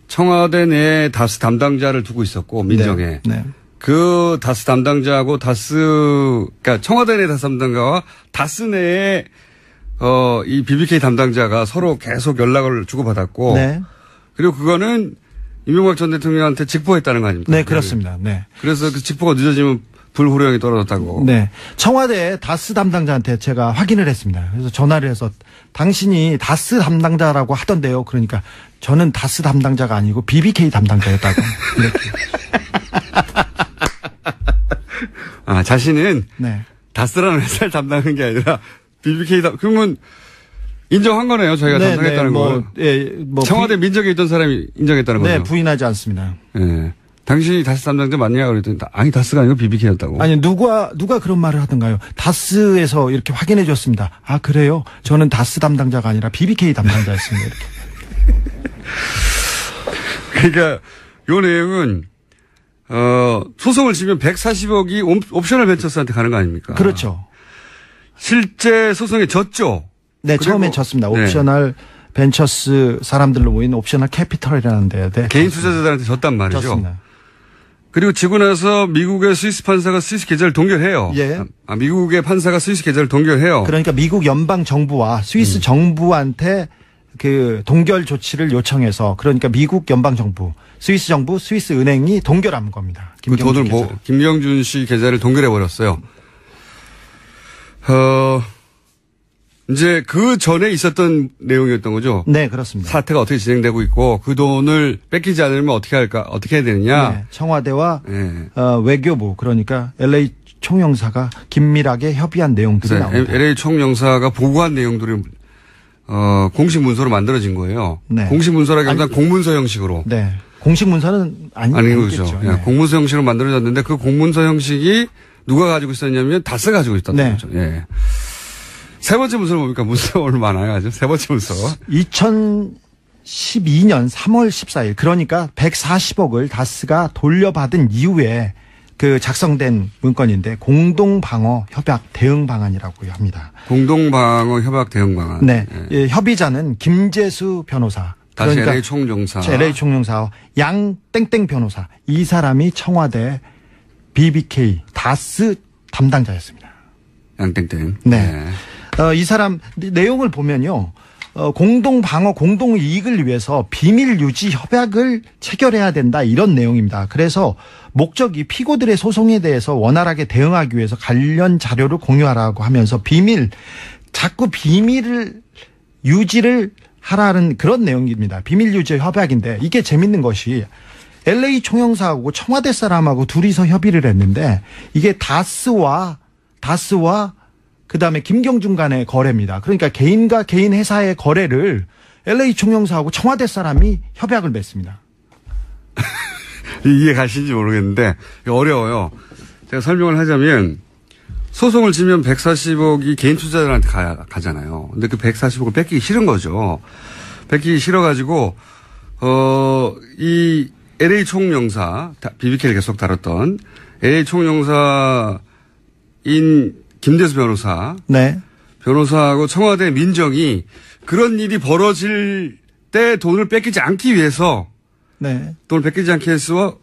청와대 내에 다스 담당자를 두고 있었고 민정에. 네. 그 다스 담당자하고 그러니까 청와대 내 다스 담당자와 다스 내에 이 BBK 담당자가 서로 계속 연락을 주고받았고. 네. 그리고 그거는 이명박 전 대통령한테 직보했다는 거 아닙니까? 네, 그렇습니다. 네. 그래서 그 직보가 늦어지면 불후령이 떨어졌다고. 네. 청와대 다스 담당자한테 제가 확인을 했습니다. 그래서 전화를 해서 당신이 다스 담당자라고 하던데요. 그러니까 저는 다스 담당자가 아니고 BBK 담당자였다고. 아, 자신은 네. 다스라는 회사를 담당하는 게 아니라 BBK 그러면 인정한 거네요. 저희가 담당했다는 걸. 청와대 민정에 있던 사람이 인정했다는 거죠. 네, 부인하지 않습니다. 네. 당신이 다스 담당자 맞냐 그랬더니 아니 다스가 아니고 BBK였다고. 아니 누가 그런 말을 하던가요? 다스에서 이렇게 확인해 줬습니다. 아 그래요? 저는 다스 담당자가 아니라 BBK 담당자였습니다. 이렇게. 그러니까 요 내용은 소송을 지면 140억이 옵셔널 벤처스한테 가는 거 아닙니까? 그렇죠. 실제 소송에 졌죠. 네, 처음엔 졌습니다. 옵셔널 벤처스 사람들로 모인 옵셔널 캐피털이라는 데에 개인 투자자들한테 졌단 말이죠. 졌습니다. 그리고 지고 나서 미국의 스위스 판사가 스위스 계좌를 동결해요. 예. 미국의 판사가 스위스 계좌를 동결해요. 그러니까 미국 연방 정부와 스위스 정부한테 그 동결 조치를 요청해서 그러니까 미국 연방 정부, 스위스 정부, 스위스 은행이 동결한 겁니다. 그 돈을 김경준 씨 계좌를 동결해 버렸어요. 이제 그 전에 있었던 내용이었던 거죠. 네, 그렇습니다. 사태가 어떻게 진행되고 있고 그 돈을 뺏기지 않으면 어떻게 해야 되느냐. 네, 청와대와 외교부 그러니까 LA 총영사가 긴밀하게 협의한 내용들이 나옵니다. LA 총영사가 보고한 내용들이 공식 문서로 만들어진 거예요. 네. 공식 문서라기보다 공문서 형식으로. 네. 공식 문서는 아니겠죠. 네. 공문서 형식으로 만들어졌는데 그 공문서 형식이 누가 가지고 있었냐면 다스 가지고 있었던 거죠. 예. 세 번째 문서는 뭡니까? 문서 오늘 많아요. 아주 세 번째 문서. 2012년 3월 14일 그러니까 140억을 다스가 돌려받은 이후에 그 작성된 문건인데 공동방어 협약 대응 방안이라고 합니다. 공동방어 협약 대응 방안. 네. 예. 협의자는 김재수 변호사. 다시 그러니까 LA 총영사. LA 총영사와 양 땡땡 변호사. 이 사람이 청와대 BBK 다스 담당자였습니다. 양땡땡. 네. 이 사람 내용을 보면요. 공동 방어, 공동 이익을 위해서 비밀 유지 협약을 체결해야 된다 이런 내용입니다. 그래서 목적이 피고들의 소송에 대해서 원활하게 대응하기 위해서 관련 자료를 공유하라고 하면서 자꾸 비밀을 유지를 하라는 그런 내용입니다. 비밀 유지 협약인데 이게 재밌는 것이 LA 총영사하고 청와대 사람하고 둘이서 협의를 했는데 이게 다스와 그다음에 김경준 간의 거래입니다. 그러니까 개인과 개인 회사의 거래를 LA 총영사하고 청와대 사람이 협약을 맺습니다. 이해 가시는지 모르겠는데 어려워요. 제가 설명을 하자면 소송을 지면 140억이 개인 투자자들한테 가잖아요. 근데 그 140억을 뺏기기 싫은 거죠. 뺏기기 싫어가지고 이 LA 총영사 BBK를 계속 다뤘던 LA 총영사인 김대수 변호사. 네. 변호사하고 청와대 민정이 그런 일이 벌어질 때 돈을 뺏기지 않기 위해서. 네. 돈을 뺏기지 않기 위해서,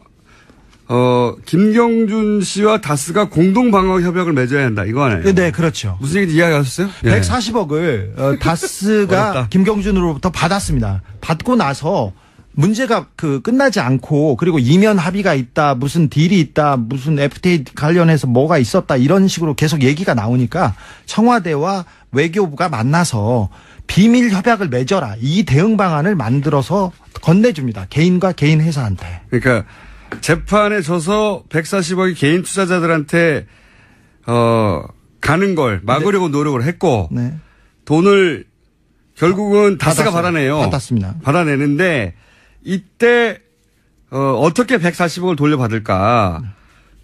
김경준 씨와 다스가 공동방어 협약을 맺어야 한다. 이거 아니에요? 네, 그렇죠. 무슨 얘기인지 이해하셨어요? 140억을 다스가 김경준으로부터 받았습니다. 받고 나서 문제가 끝나지 않고 그리고 이면 합의가 있다, 무슨 딜이 있다, 무슨 FTA 관련해서 뭐가 있었다 이런 식으로 계속 얘기가 나오니까 청와대와 외교부가 만나서 비밀 협약을 맺어라. 이 대응 방안을 만들어서 건네줍니다. 개인과 개인 회사한테. 그러니까 재판에 져서 140억이 개인 투자자들한테 가는 걸 막으려고 노력을 했고 돈을 결국은 다스가 받아내요. 받았습니다. 받아내는데 이때 어떻게 140억을 돌려받을까?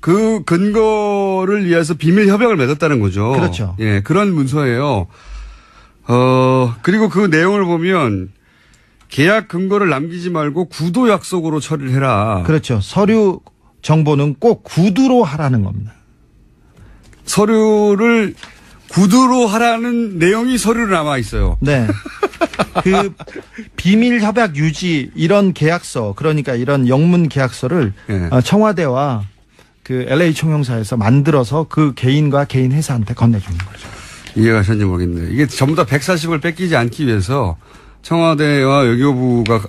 그 근거를 위해서 비밀 협약을 맺었다는 거죠. 그렇죠. 예, 그런 문서예요. 그리고 그 내용을 보면 계약 근거를 남기지 말고 구도 약속으로 처리를 해라. 그렇죠. 서류 정보는 꼭 구두로 하라는 겁니다. 서류를 구두로 하라는 내용이 서류로 남아 있어요. 네. 그 비밀 협약 유지 이런 계약서 그러니까 이런 영문 계약서를 청와대와 그 LA 총영사에서 만들어서 그 개인과 개인 회사한테 건네주는 거죠. 이해가셨는지 모르겠는데 이게 전부 다 140을 뺏기지 않기 위해서 청와대와 외교부가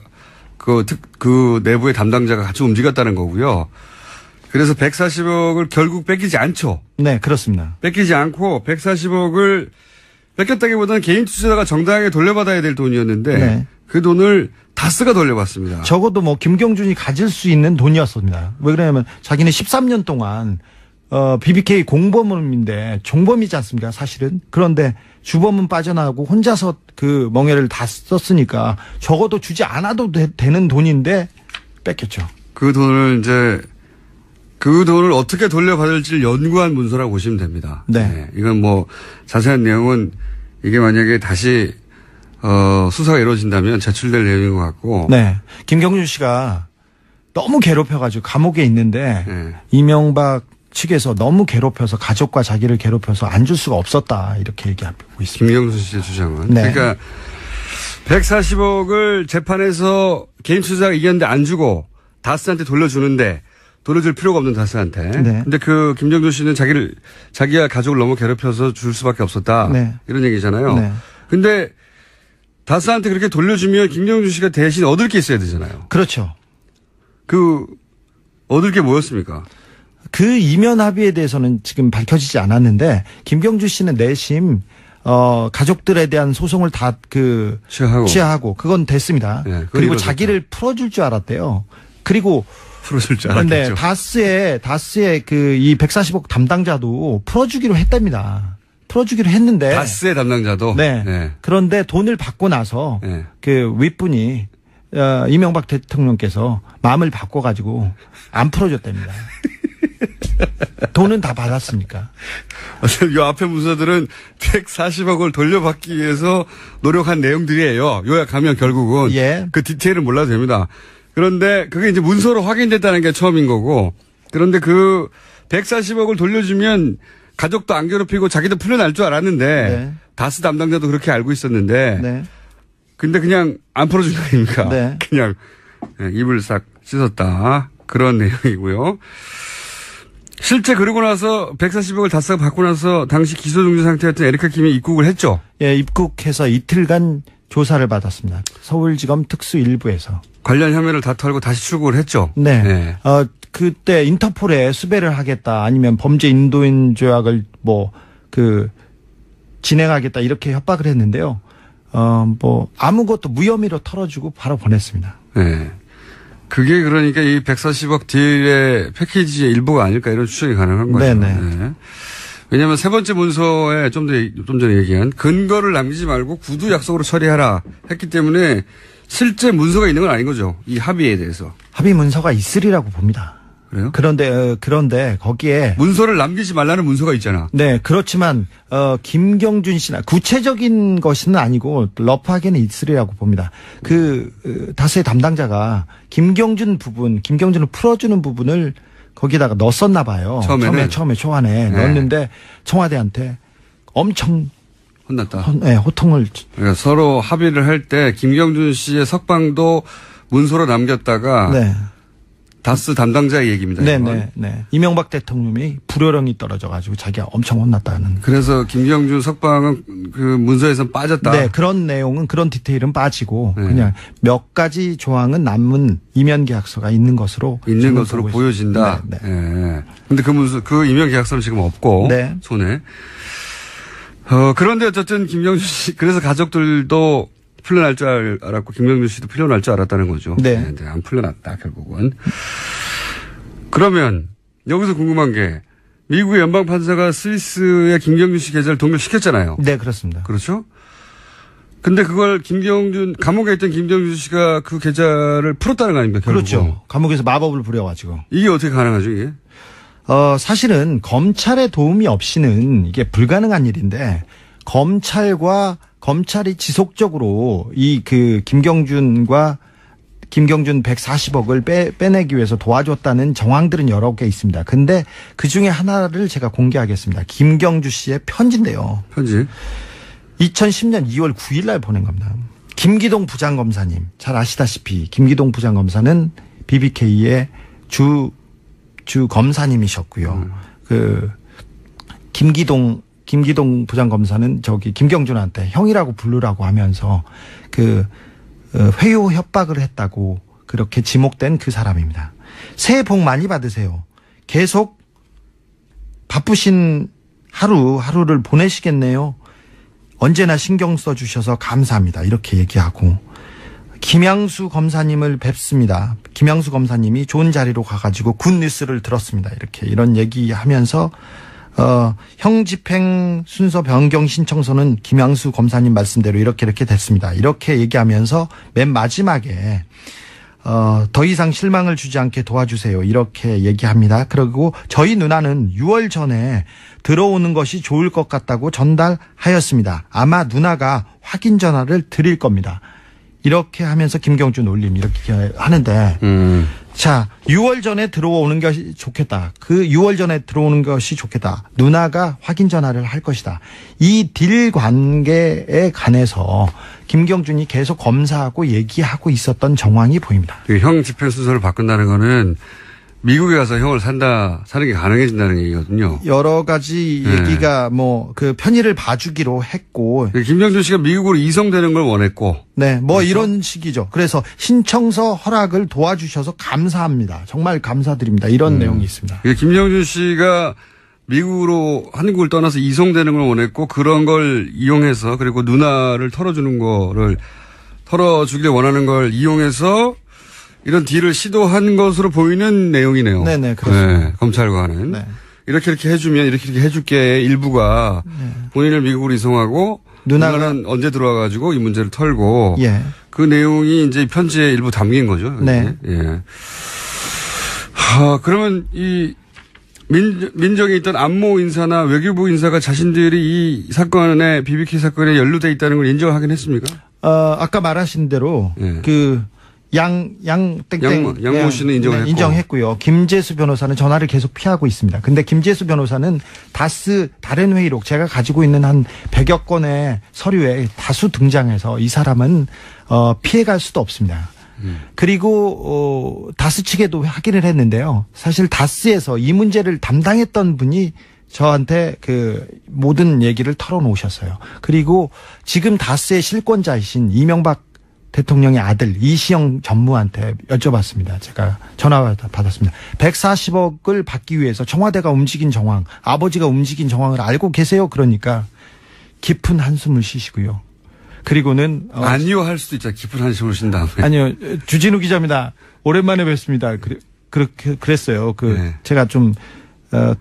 그 내부의 담당자가 같이 움직였다는 거고요. 그래서 140억을 결국 뺏기지 않죠. 네, 그렇습니다. 뺏기지 않고 140억을 뺏겼다기보다는 개인 투자자가 정당하게 돌려받아야 될 돈이었는데 네. 그 돈을 다스가 돌려받습니다. 적어도 뭐 김경준이 가질 수 있는 돈이었습니다. 왜 그러냐면 자기는 13년 동안 BBK 공범인데 종범이지 않습니까? 사실은. 그런데 주범은 빠져나가고 혼자서 그 멍해를 다 썼으니까 적어도 주지 않아도 되는 돈인데 뺏겼죠. 그 돈을 어떻게 돌려받을지를 연구한 문서라고 보시면 됩니다. 네. 이건 뭐 자세한 내용은 이게 만약에 다시 수사가 이루어진다면 제출될 내용인 것 같고. 네. 김경준 씨가 너무 괴롭혀가지고 감옥에 있는데 네. 이명박 측에서 너무 괴롭혀서 가족과 자기를 괴롭혀서 안 줄 수가 없었다 이렇게 얘기하고 있습니다. 김경준 씨의 주장은. 네. 그러니까 140억을 재판에서 개인 투자자가 이겼는데 안 주고 다스한테 돌려주는데 돌려줄 필요가 없는 다스한테. 네. 근데 그 김경준 씨는 자기가 가족을 너무 괴롭혀서 줄 수밖에 없었다. 네. 이런 얘기잖아요. 네. 근데 다스한테 그렇게 돌려주면 김경준 씨가 대신 얻을 게 있어야 되잖아요. 그렇죠. 얻을 게 뭐였습니까? 그 이면 합의에 대해서는 지금 밝혀지지 않았는데 김경준 씨는 내심 가족들에 대한 소송을 다 취하하고 그건 됐습니다. 네, 그리고 이루어졌다. 자기를 풀어줄 줄 알았대요. 그리고 풀어줄 줄 알았겠죠. 네, 다스의 이 140억 담당자도 풀어주기로 했답니다. 풀어주기로 했는데 다스의 담당자도. 네. 네. 그런데 돈을 받고 나서 네. 그 윗분이 이명박 대통령께서 마음을 바꿔가지고 안 풀어줬답니다. 돈은 다 받았으니까. 이 앞에 문서들은 140억을 돌려받기 위해서 노력한 내용들이에요. 요약하면 결국은. 예. 그 디테일은 몰라도 됩니다. 그런데 그게 이제 문서로 확인됐다는 게 처음인 거고. 그런데 그 140억을 돌려주면 가족도 안 괴롭히고 자기도 풀려날 줄 알았는데. 네. 다스 담당자도 그렇게 알고 있었는데. 네. 근데 그냥 안 풀어준 거 아닙니까? 네. 그냥 입을 싹 씻었다. 그런 내용이고요. 실제 그러고 나서 140억을 다스가 받고 나서 당시 기소 중지 상태였던 에리카 킴이 입국을 했죠. 예, 입국해서 이틀간 조사를 받았습니다. 서울지검 특수 1부에서. 관련 혐의를 다 털고 다시 출국을 했죠. 네. 네. 그때 인터폴에 수배를 하겠다 아니면 범죄 인도인 조약을 진행하겠다 이렇게 협박을 했는데요. 아무것도 무혐의로 털어주고 바로 보냈습니다. 네. 그게 그러니까 이 140억 딜의 패키지의 일부가 아닐까 이런 추정이 가능한 거죠. 네네. 네. 왜냐하면 세 번째 문서에 좀 전에 얘기한 근거를 남기지 말고 구두 약속으로 처리하라 했기 때문에 실제 문서가 있는 건 아닌 거죠. 이 합의에 대해서. 합의 문서가 있으리라고 봅니다. 그래요? 그런데 거기에 문서를 남기지 말라는 문서가 있잖아. 네, 그렇지만 김경준 씨나 구체적인 것은 아니고 러프하게는 있으리라고 봅니다. 다스의 담당자가 김경준을 풀어주는 부분을 거기다가 넣었었나 봐요. 처음에 초안에 네. 넣었는데 청와대한테 엄청 혼났다. 호통을. 그러니까 서로 합의를 할 때 김경준 씨의 석방도 문서로 남겼다가 네. 다스 담당자의 얘기입니다. 네. 이명박 대통령이 불효령이 떨어져가지고 자기가 엄청 혼났다는. 그래서 김경준 석방은 그 문서에서 빠졌다. 네, 그런 내용은 그런 디테일은 빠지고 네. 그냥 몇 가지 조항은 남은 이면 계약서가 있는 것으로 보여진다. 네. 근데 그 문서, 그 이면 계약서는 지금 없고 네. 손에. 그런데 어쨌든 김경준 씨, 그래서 가족들도 풀려날 줄 알았고 김경준 씨도 풀려날 줄 알았다는 거죠. 네. 안 풀려났다 결국은. 그러면 여기서 궁금한 게 미국의 연방 판사가 스위스의 김경준 씨 계좌를 동결시켰잖아요. 네, 그렇습니다. 그렇죠? 근데 그걸 감옥에 있던 김경준 씨가 그 계좌를 풀었다는 거 아닙니까? 결국은. 그렇죠. 감옥에서 마법을 부려가지고. 이게 어떻게 가능하죠, 이게? 사실은 검찰의 도움이 없이는 이게 불가능한 일인데 검찰이 지속적으로 김경준 140억을 빼내기 위해서 도와줬다는 정황들은 여러 개 있습니다. 근데 그 중에 하나를 제가 공개하겠습니다. 김경준 씨의 편지인데요. 편지? 2010년 2월 9일 날 보낸 겁니다. 김기동 부장검사님, 잘 아시다시피 김기동 부장검사는 BBK의 주 검사님이셨고요. 김기동 김기동 부장검사는 김경준한테 형이라고 부르라고 하면서 회유 협박을 했다고 그렇게 지목된 그 사람입니다. 새해 복 많이 받으세요. 계속 바쁘신 하루를 보내시겠네요. 언제나 신경 써주셔서 감사합니다. 이렇게 얘기하고 김양수 검사님을 뵙습니다. 김양수 검사님이 좋은 자리로 가가지고 굿 뉴스를 들었습니다. 이런 얘기하면서 형 집행 순서 변경 신청서는 김양수 검사님 말씀대로 이렇게 됐습니다. 이렇게 얘기하면서 맨 마지막에 더 이상 실망을 주지 않게 도와주세요. 이렇게 얘기합니다. 그리고 저희 누나는 6월 전에 들어오는 것이 좋을 것 같다고 전달하였습니다. 아마 누나가 확인 전화를 드릴 겁니다. 이렇게 하면서 김경준 올림 이렇게 하는데 자 6월 전에 들어오는 것이 좋겠다. 그 6월 전에 들어오는 것이 좋겠다. 누나가 확인 전화를 할 것이다. 이 딜 관계에 관해서 김경준이 계속 검사하고 얘기하고 있었던 정황이 보입니다. 형 집행 순서를 바꾼다는 거는 미국에 가서 형을 사는 게 가능해진다는 얘기거든요. 여러 가지 얘기가 편의를 봐주기로 했고. 김경준 씨가 미국으로 이송되는 걸 원했고. 네, 이런 식이죠. 그래서 신청서 허락을 도와주셔서 감사합니다. 정말 감사드립니다. 이런 내용이 있습니다. 김경준 씨가 미국으로 한국을 떠나서 이송되는 걸 원했고 그런 걸 이용해서 그리고 누나를 털어주길 원하는 걸 이용해서 이런 딜을 시도한 것으로 보이는 내용이네요. 네네, 그렇습니다. 네, 검찰과 하는. 네. 이렇게 해주면 이렇게 해줄게 일부가 본인을 미국으로 이송하고 누나는 언제 들어와가지고 이 문제를 털고 그 내용이 이제 편지에 일부 담긴 거죠. 네. 예. 그러면 이 민정에 있던 안모 인사나 외교부 인사가 자신들이 이 사건에 BBK 사건에 연루돼 있다는 걸 인정하긴 했습니까? 아까 말하신 대로 양모 씨는 인정했고. 인정했고요. 김재수 변호사는 전화를 계속 피하고 있습니다. 근데 김재수 변호사는 다른 회의록 제가 가지고 있는 한 100여 건의 서류에 다수 등장해서 이 사람은 피해갈 수도 없습니다. 그리고 다스 측에도 확인을 했는데요. 사실 다스에서 이 문제를 담당했던 분이 저한테 모든 얘기를 털어놓으셨어요. 그리고 지금 다스의 실권자이신 이명박 대통령의 아들 이시영 전무한테 여쭤봤습니다. 제가 전화 받았습니다. 140억을 받기 위해서 청와대가 움직인 정황, 아버지가 움직인 정황을 알고 계세요? 그러니까 깊은 한숨을 쉬시고요. 그리고는 아니요 할 수도 있죠. 깊은 한숨을 쉰 다음에. 아니요. 주진우 기자입니다. 오랜만에 뵙습니다. 그랬어요. 제가 좀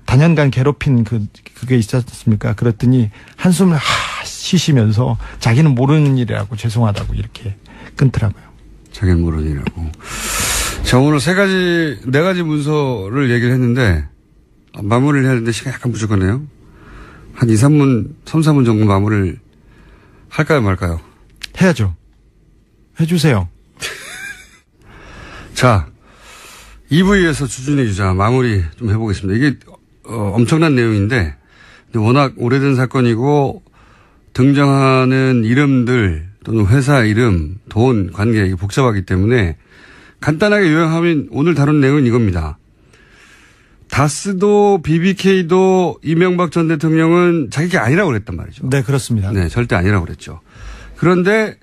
단연간 괴롭힌 그게 있었습니까? 그랬더니 한숨을 쉬시면서 자기는 모르는 일이라고 죄송하다고 이렇게 끊더라고요. 자기는 모르는 일이라고. 자, 오늘 네 가지 문서를 얘기를 했는데 마무리를 해야 되는데 시간이 약간 부족하네요. 한 3분 정도 마무리를 할까요 말까요? 해야죠. 해주세요. 자, 2부에서 주준희 기자 마무리 좀 해보겠습니다. 이게 엄청난 내용인데 워낙 오래된 사건이고 등장하는 이름들 또는 회사 이름, 돈, 관계 이게 복잡하기 때문에 간단하게 요약하면 오늘 다룬 내용은 이겁니다. 다스도 BBK도 이명박 전 대통령은 자기가 아니라고 그랬단 말이죠. 네, 그렇습니다. 네, 절대 아니라고 그랬죠. 그런데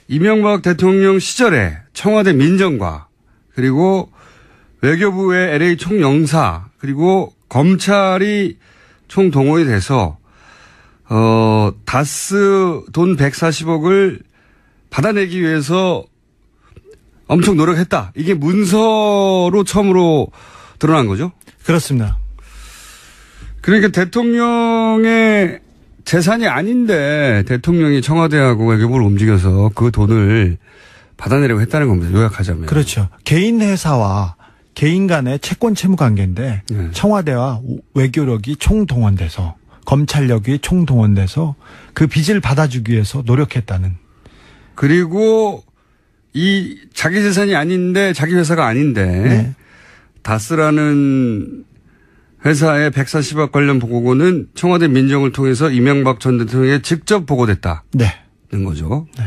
이명박 대통령 시절에 청와대 민정과 그리고 외교부의 LA 총영사 그리고 검찰이 총동원이 돼서 다스 돈 140억을 받아내기 위해서 엄청 노력했다. 이게 문서로 처음으로 드러난 거죠? 그렇습니다. 그러니까 대통령의 재산이 아닌데 대통령이 청와대하고 외교부를 움직여서 그 돈을 받아내려고 했다는 겁니다. 요약하자면. 그렇죠. 개인 회사와 개인 간의 채권 채무 관계인데 청와대와 외교력이 총동원돼서 검찰력이 총동원돼서 그 빚을 받아주기 위해서 노력했다는. 그리고 이 자기 재산이 아닌데 자기 회사가 아닌데 다스라는 회사의 140억 관련 보고는 청와대 민정을 통해서 이명박 전 대통령에게 직접 보고됐다는 거죠. 네.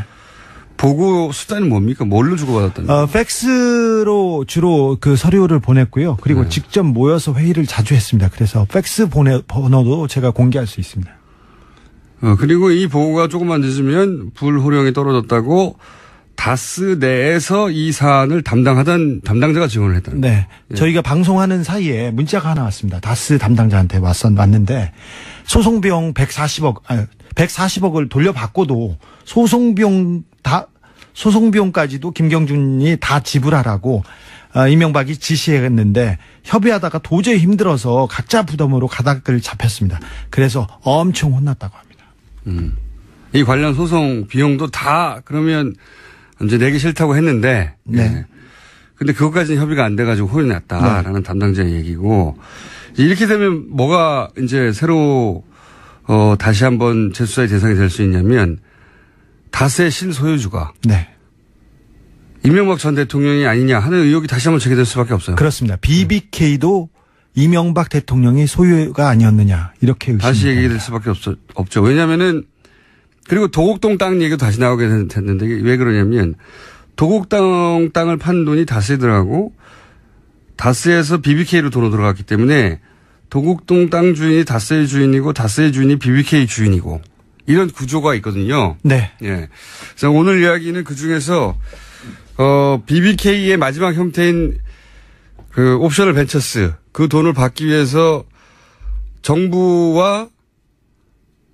보고 수단이 뭡니까? 뭘로 주고받았다는 팩스로 주로 그 서류를 보냈고요. 그리고 직접 모여서 회의를 자주 했습니다. 그래서 팩스 번호도 제가 공개할 수 있습니다. 그리고 이 보고가 조금만 늦으면 불호령이 떨어졌다고 다스 내에서 이 사안을 담당하던 담당자가 증언을 했다. 네. 예. 저희가 방송하는 사이에 문자가 하나 왔습니다. 다스 담당자한테 왔는데 소송비용 140억을 돌려받고도 소송비용까지도 김경준이 다 지불하라고 이명박이 지시했는데 협의하다가 도저히 힘들어서 각자 부담으로 가닥을 잡혔습니다. 그래서 엄청 혼났다고 합니다. 이 관련 소송 비용도 다 그러면 이제 내기 싫다고 했는데, 네. 예. 근데 그것까지는 협의가 안 돼가지고 혼이 났다라는 네. 담당자의 얘기고, 이렇게 되면 뭐가 이제 새로, 다시 한번 재수사의 대상이 될 수 있냐면, 다스의 실소유주가. 네. 이명박 전 대통령이 아니냐 하는 의혹이 다시 한번 제기될 수밖에 없어요. 그렇습니다. BBK도 이명박 대통령이 소유가 아니었느냐, 이렇게 의심이 다시 얘기될 수밖에 없죠. 왜냐면은, 그리고 도곡동 땅 얘기도 다시 나오게 됐는데 왜 그러냐면 도곡동 땅을 판 돈이 다스에 들어가고 다스에서 BBK로 돈으로 들어갔기 때문에 도곡동 땅 주인이 다스의 주인이고 다스의 주인이 BBK 주인이고 이런 구조가 있거든요. 네. 예. 그래서 오늘 이야기는 그 중에서 BBK의 마지막 형태인 그 옵셔널 벤처스 그 돈을 받기 위해서 정부와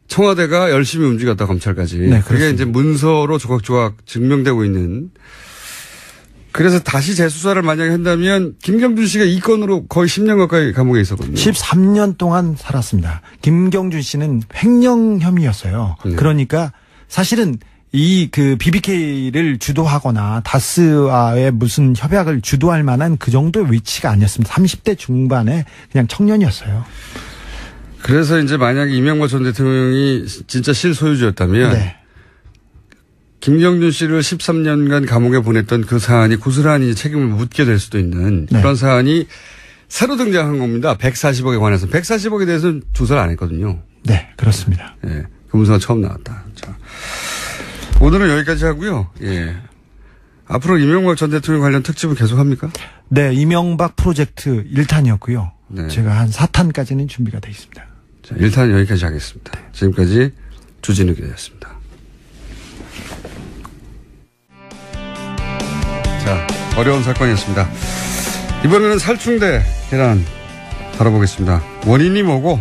청와대가 열심히 움직였다, 검찰까지. 네, 그게 이제 문서로 조각조각 증명되고 있는. 그래서 다시 재수사를 만약에 한다면 김경준 씨가 이 건으로 거의 10년 가까이 감옥에 있었거든요. 13년 동안 살았습니다. 김경준 씨는 횡령 혐의였어요. 네. 그러니까 사실은 이 그 BBK를 주도하거나 다스와의 무슨 협약을 주도할 만한 그 정도의 위치가 아니었습니다. 30대 중반에 그냥 청년이었어요. 그래서 이제 만약에 이명박 전 대통령이 진짜 실소유주였다면 네. 김경준 씨를 13년간 감옥에 보냈던 그 사안이 고스란히 책임을 묻게 될 수도 있는 네. 그런 사안이 새로 등장한 겁니다. 140억에 관해서. 140억에 대해서는 조사를 안 했거든요. 네, 그렇습니다. 예, 그 문서가 처음 나왔다. 자, 오늘은 여기까지 하고요. 예. 앞으로 이명박 전 대통령 관련 특집은 계속합니까? 네, 이명박 프로젝트 1탄이었고요. 네. 제가 한 4탄까지는 준비가 되어 있습니다. 자, 1탄 여기까지 하겠습니다. 지금까지 주진우 기자였습니다. 자, 어려운 사건이었습니다. 이번에는 살충제 계란 다뤄보겠습니다. 원인이 뭐고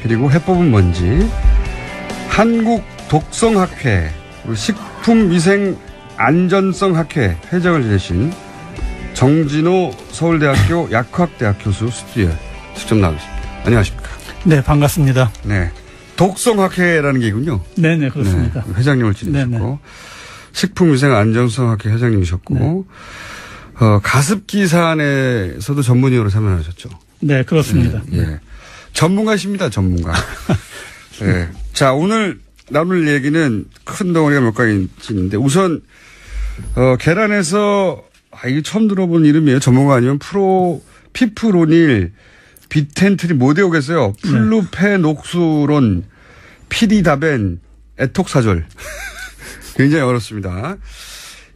그리고 해법은 뭔지 한국독성학회 그리고 식품위생안전성학회 회장을 지내신 정진호 서울대학교 약학대학 교수 스튜디오에 직접 나오겠습니다. 안녕하십니까? 네, 반갑습니다. 네, 독성학회라는 게군요. 네네, 그렇습니다. 네, 회장님을 지내셨고 네네. 식품위생안전성학회 회장님이셨고 네. 가습기 사안에서도 전문위원으로 참여하셨죠. 네, 그렇습니다. 네, 예. 전문가십니다, 전문가. 네. 자, 오늘 나눌 얘기는 큰 덩어리가 몇 가지 있는데 우선 계란에서 이게 처음 들어본 이름이에요. 전문가 아니면 피프로닐 비텐트리 뭐 되오겠어요. 플루페녹수론 피리다벤 에톡사졸. 굉장히 어렵습니다.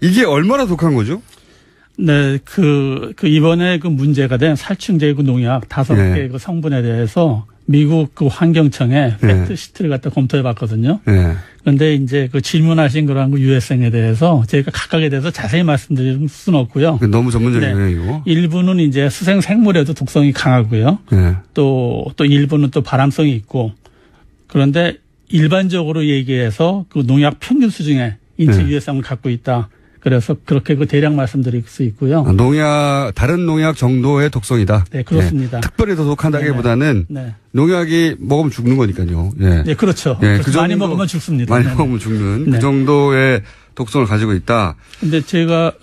이게 얼마나 독한 거죠? 네, 이번에 그 문제가 된 살충제 그 농약 5개 네. 그 성분에 대해서 미국 그 환경청에 네. 팩트 시트를 갖다 검토해 봤거든요. 네. 그런데 이제 그 질문하신 그런 그 유해성에 대해서 저희가 각각에 대해서 자세히 말씀드릴 수는 없고요. 너무 전문적이네요, 네. 이거. 일부는 이제 수생 생물에도 독성이 강하고요. 네. 또 일부는 또 발암성이 있고 그런데 일반적으로 얘기해서 그 농약 평균 수준의 인체 네. 유해성을 갖고 있다. 그래서 그렇게 그 대략 말씀드릴 수 있고요. 다른 농약 정도의 독성이다. 네, 그렇습니다. 네. 특별히 더 독한다기보다는 네. 농약이 먹으면 죽는 거니까요. 네, 네 그렇죠. 네, 그 많이 먹으면 죽습니다. 많이 네. 먹으면 죽는 네. 그 정도의 독성을 가지고 있다. 근데 제가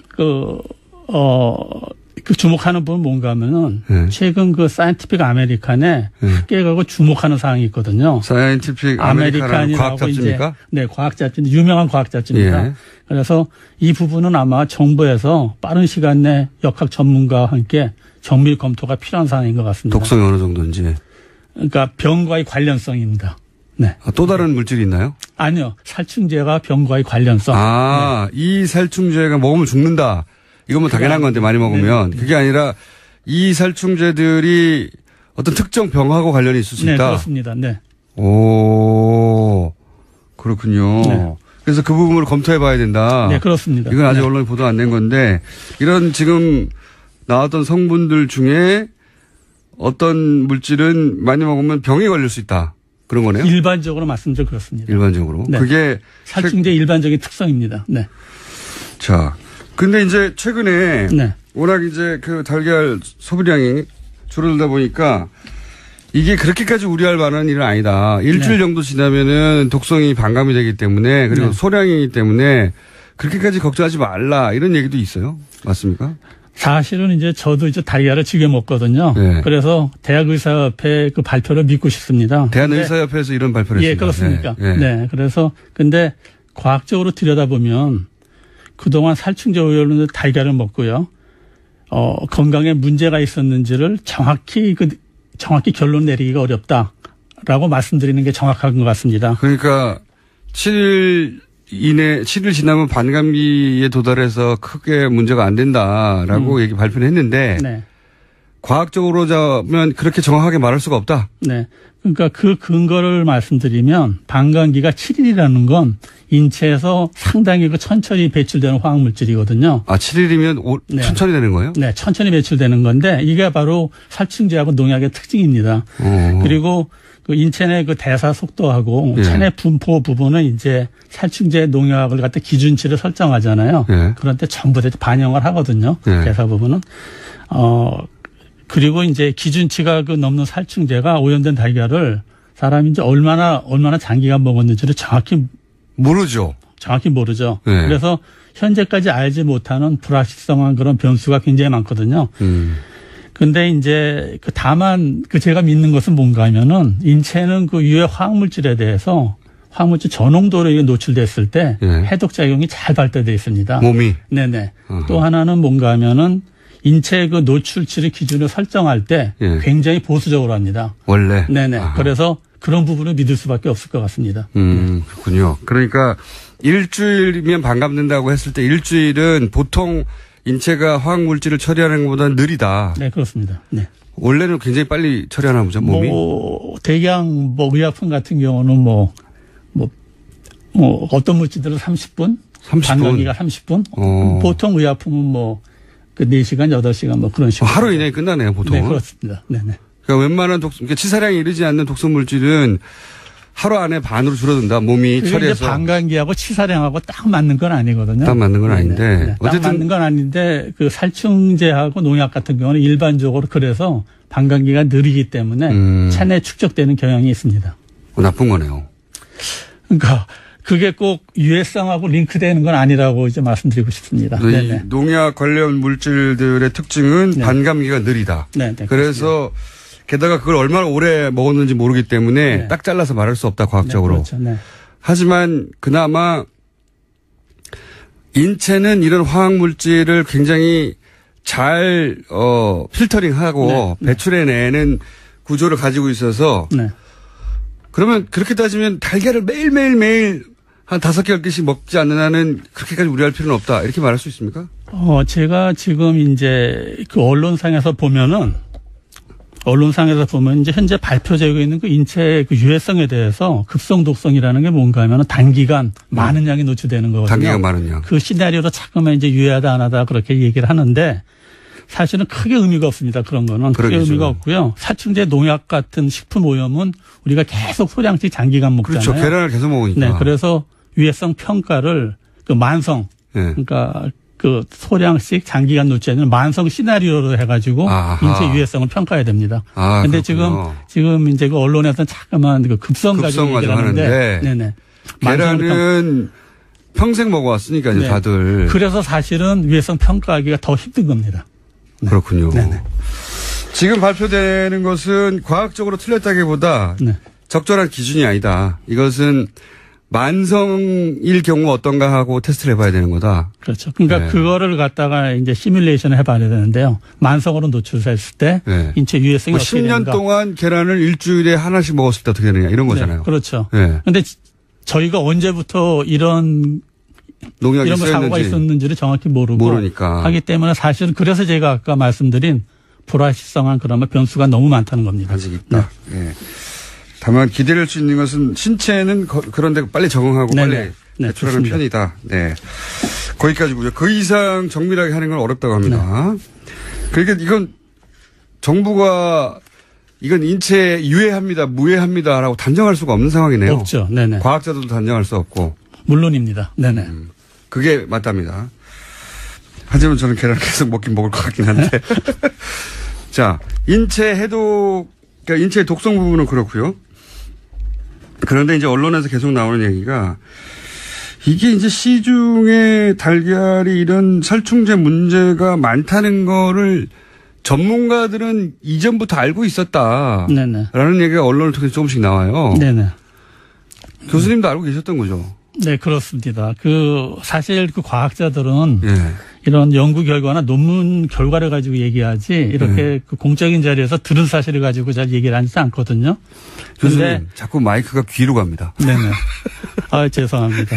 주목하는 부분은 뭔가 하면은 네. 최근 그 사이언티픽 아메리칸에 네. 크게 가고 주목하는 사항이 있거든요. 사이언티픽 아메리칸이라는 과학 잡지입니까? 네, 과학 잡지인데 유명한 과학 잡지입니다. 예. 그래서 이 부분은 아마 정부에서 빠른 시간 내 역학 전문가와 함께 정밀 검토가 필요한 사항인 것 같습니다. 독성이 어느 정도인지. 그러니까 병과의 관련성입니다. 네. 또 다른 물질이 있나요? 아니요. 살충제가 병과의 관련성. 네. 이 살충제가 먹으면 죽는다. 이건 뭐 당연한 건데 많이 먹으면. 네. 그게 아니라 이 살충제들이 어떤 특정 병하고 관련이 있을 수 네, 있다. 그렇습니다. 네. 오. 그렇군요. 네. 그래서 그 부분을 검토해 봐야 된다. 네, 그렇습니다. 이건 아직 네. 언론에 보도 안 된 건데 이런 지금 나왔던 성분들 중에 어떤 물질은 많이 먹으면 병이 걸릴 수 있다. 그런 거네요. 일반적으로 말씀드려 그렇습니다. 일반적으로. 네. 그게 살충제 일반적인 특성입니다. 네. 자, 근데 이제 최근에 네. 워낙 이제 그 달걀 소비량이 줄어들다 보니까 이게 그렇게까지 우려할 만한 일은 아니다. 일주일 정도 지나면은 독성이 반감이 되기 때문에 그리고 네. 소량이기 때문에 그렇게까지 걱정하지 말라 이런 얘기도 있어요. 맞습니까? 사실은 이제 저도 이제 달걀을 즐겨 먹거든요. 네. 그래서 대학의사협회 그 발표를 믿고 싶습니다. 대한의사협회에서 이런 발표를 예, 했습니다. 그렇습니까? 네. 네. 그래서 근데 과학적으로 들여다보면 그동안 살충제 오염으로 달걀을 먹고요. 건강에 문제가 있었는지를 정확히 결론 내리기가 어렵다라고 말씀드리는 게 정확한 것 같습니다. 그러니까 7일 지나면 반감기에 도달해서 크게 문제가 안 된다라고 얘기 발표를 했는데 네. 과학적으로 자면 그렇게 정확하게 말할 수가 없다. 네. 그러니까 그 근거를 말씀드리면 반감기가 7일이라는 건 인체에서 상당히 천천히 배출되는 화학물질이거든요. 아, 7일이면 네. 천천히 되는 거예요? 네, 천천히 배출되는 건데 이게 바로 살충제하고 농약의 특징입니다. 그리고 그 인체 내 그 대사 속도하고 예. 체내 분포 부분은 이제 살충제 농약을 갖다 기준치를 설정하잖아요. 예. 그런데 전부 다 반영을 하거든요. 예. 대사 부분은. 그리고 이제 기준치가 그 넘는 살충제가 오염된 달걀을 사람이 이제 얼마나 장기간 먹었는지를 정확히 모르죠. 모르죠. 네. 그래서 현재까지 알지 못하는 불확실성한 그런 변수가 굉장히 많거든요. 근데 이제 다만 제가 믿는 것은 뭔가 하면은 인체는 그 유해 화학물질에 대해서 화학물질 저농도로 노출됐을 때 네. 해독작용이 잘 발달되어 있습니다. 몸이. 네네. 또 하나는 뭔가 하면은 인체 그 노출치를 기준으로 설정할 때 예. 굉장히 보수적으로 합니다. 원래. 네네. 아하. 그래서 그런 부분을 믿을 수밖에 없을 것 같습니다. 그렇군요. 그러니까 일주일이면 반감된다고 했을 때 일주일은 보통 인체가 화학물질을 처리하는 것보다는 느리다. 네, 그렇습니다. 네. 원래는 굉장히 빨리 처리하나 보죠, 몸이. 대량 의약품 같은 경우는 어떤 물질들은 30분? 30분. 반감기가 30분? 보통 의약품은 4시간, 8시간 그런 식으로. 하루 이내에 끝나네요, 보통은. 네, 그렇습니다. 네네. 그러니까 웬만한 그러니까 치사량이 이르지 않는 독성 물질은 하루 안에 반으로 줄어든다. 몸이 그게 처리해서. 이제 반감기하고 치사량하고 딱 맞는 건 아니거든요. 딱 맞는 건 아닌데. 네. 딱 맞는 건 아닌데 그 살충제하고 농약 같은 경우는 일반적으로 그래서 반감기가 느리기 때문에 체내에 축적되는 경향이 있습니다. 나쁜 거네요. 그러니까 그게 꼭 유해성하고 링크되는 건 아니라고 이제 말씀드리고 싶습니다. 이 농약 관련 물질들의 특징은 네. 반감기가 느리다. 네, 그래서 게다가 그걸 얼마나 오래 먹었는지 모르기 때문에 네. 딱 잘라서 말할 수 없다, 과학적으로. 네, 그렇죠. 네. 하지만 그나마 인체는 이런 화학물질을 굉장히 잘 필터링하고 네. 배출해내는 구조를 가지고 있어서 네. 그러면 그렇게 따지면 달걀을 매일 한 5개, 10개씩 먹지 않는 한은 그렇게까지 우려할 필요는 없다. 이렇게 말할 수 있습니까? 제가 지금 이제 그 언론상에서 보면 이제 현재 발표되고 있는 그 인체의 그 유해성에 대해서 급성 독성이라는 게 뭔가 하면 단기간 많은 양이 노출되는 거거든요. 단기간 많은 양. 그 시나리오로 자꾸만 이제 유해하다 안 하다 그렇게 얘기를 하는데 사실은 크게 의미가 없습니다. 그런 거는 크게 그러겠죠. 의미가 없고요. 살충제 농약 같은 식품 오염은 우리가 계속 소량씩 장기간 먹잖아요. 그렇죠. 계란을 계속 먹으니까. 네, 그래서 유해성 평가를 그 만성 네. 그러니까 그 소량씩 장기간 노출되는 만성 시나리오로 해가지고 아하. 인체 유해성을 평가해야 됩니다. 아, 근데 그렇군요. 지금 이제 그 언론에서는 자꾸만 그 급성 가지고 얘기를 하는데, 네네. 계란은 평생 먹어왔으니까요, 네. 다들. 그래서 사실은 유해성 평가하기가 더 힘든 겁니다. 네. 그렇군요. 네네. 지금 발표되는 것은 과학적으로 틀렸다기보다 네. 적절한 기준이 아니다. 이것은 만성일 경우 어떤가 하고 테스트를 해봐야 되는 거다. 그렇죠. 그러니까 네. 그거를 갖다가 이제 시뮬레이션을 해봐야 되는데요. 만성으로 노출됐을 때 네. 인체 유해성이 어떻게 10년 되는가. 동안 계란을 일주일에 하나씩 먹었을 때 어떻게 되느냐 이런 거잖아요. 네, 그렇죠. 네. 근데 저희가 언제부터 이런 농약이 거 사고가 있었는지를 정확히 모르니까. 하기 때문에 사실은 그래서 제가 아까 말씀드린 불확실성한 그런 변수가 너무 많다는 겁니다. 아직 있다. 네. 다만 기대할 수 있는 것은 신체는 그런데 빨리 적응하고 네네. 빨리 네, 대출하는 좋습니다. 편이다. 네. 거기까지고요. 그 이상 정밀하게 하는 건 어렵다고 합니다. 네. 그러니까 이건 정부가 이건 인체에 유해합니다, 무해합니다라고 단정할 수가 없는 상황이네요. 없죠. 네네. 과학자들도 단정할 수 없고. 물론입니다. 네네. 그게 맞답니다. 하지만 저는 계란을 계속 먹긴 먹을 것 같긴 한데. 자, 인체 해독, 그러니까 인체의 독성 부분은 그렇고요. 그런데 이제 언론에서 계속 나오는 얘기가 이게 이제 시중에 달걀이 이런 살충제 문제가 많다는 거를 전문가들은 이전부터 알고 있었다. 네네. 라는 얘기가 언론을 통해서 조금씩 나와요. 네네. 교수님도 알고 계셨던 거죠? 네, 그렇습니다. 사실 과학자들은 예. 이런 연구 결과나 논문 결과를 가지고 얘기하지 이렇게 그 공적인 자리에서 들은 사실을 가지고 잘 얘기를 하지 않거든요. 교수님, 자꾸 마이크가 귀로 갑니다. 네네. 죄송합니다.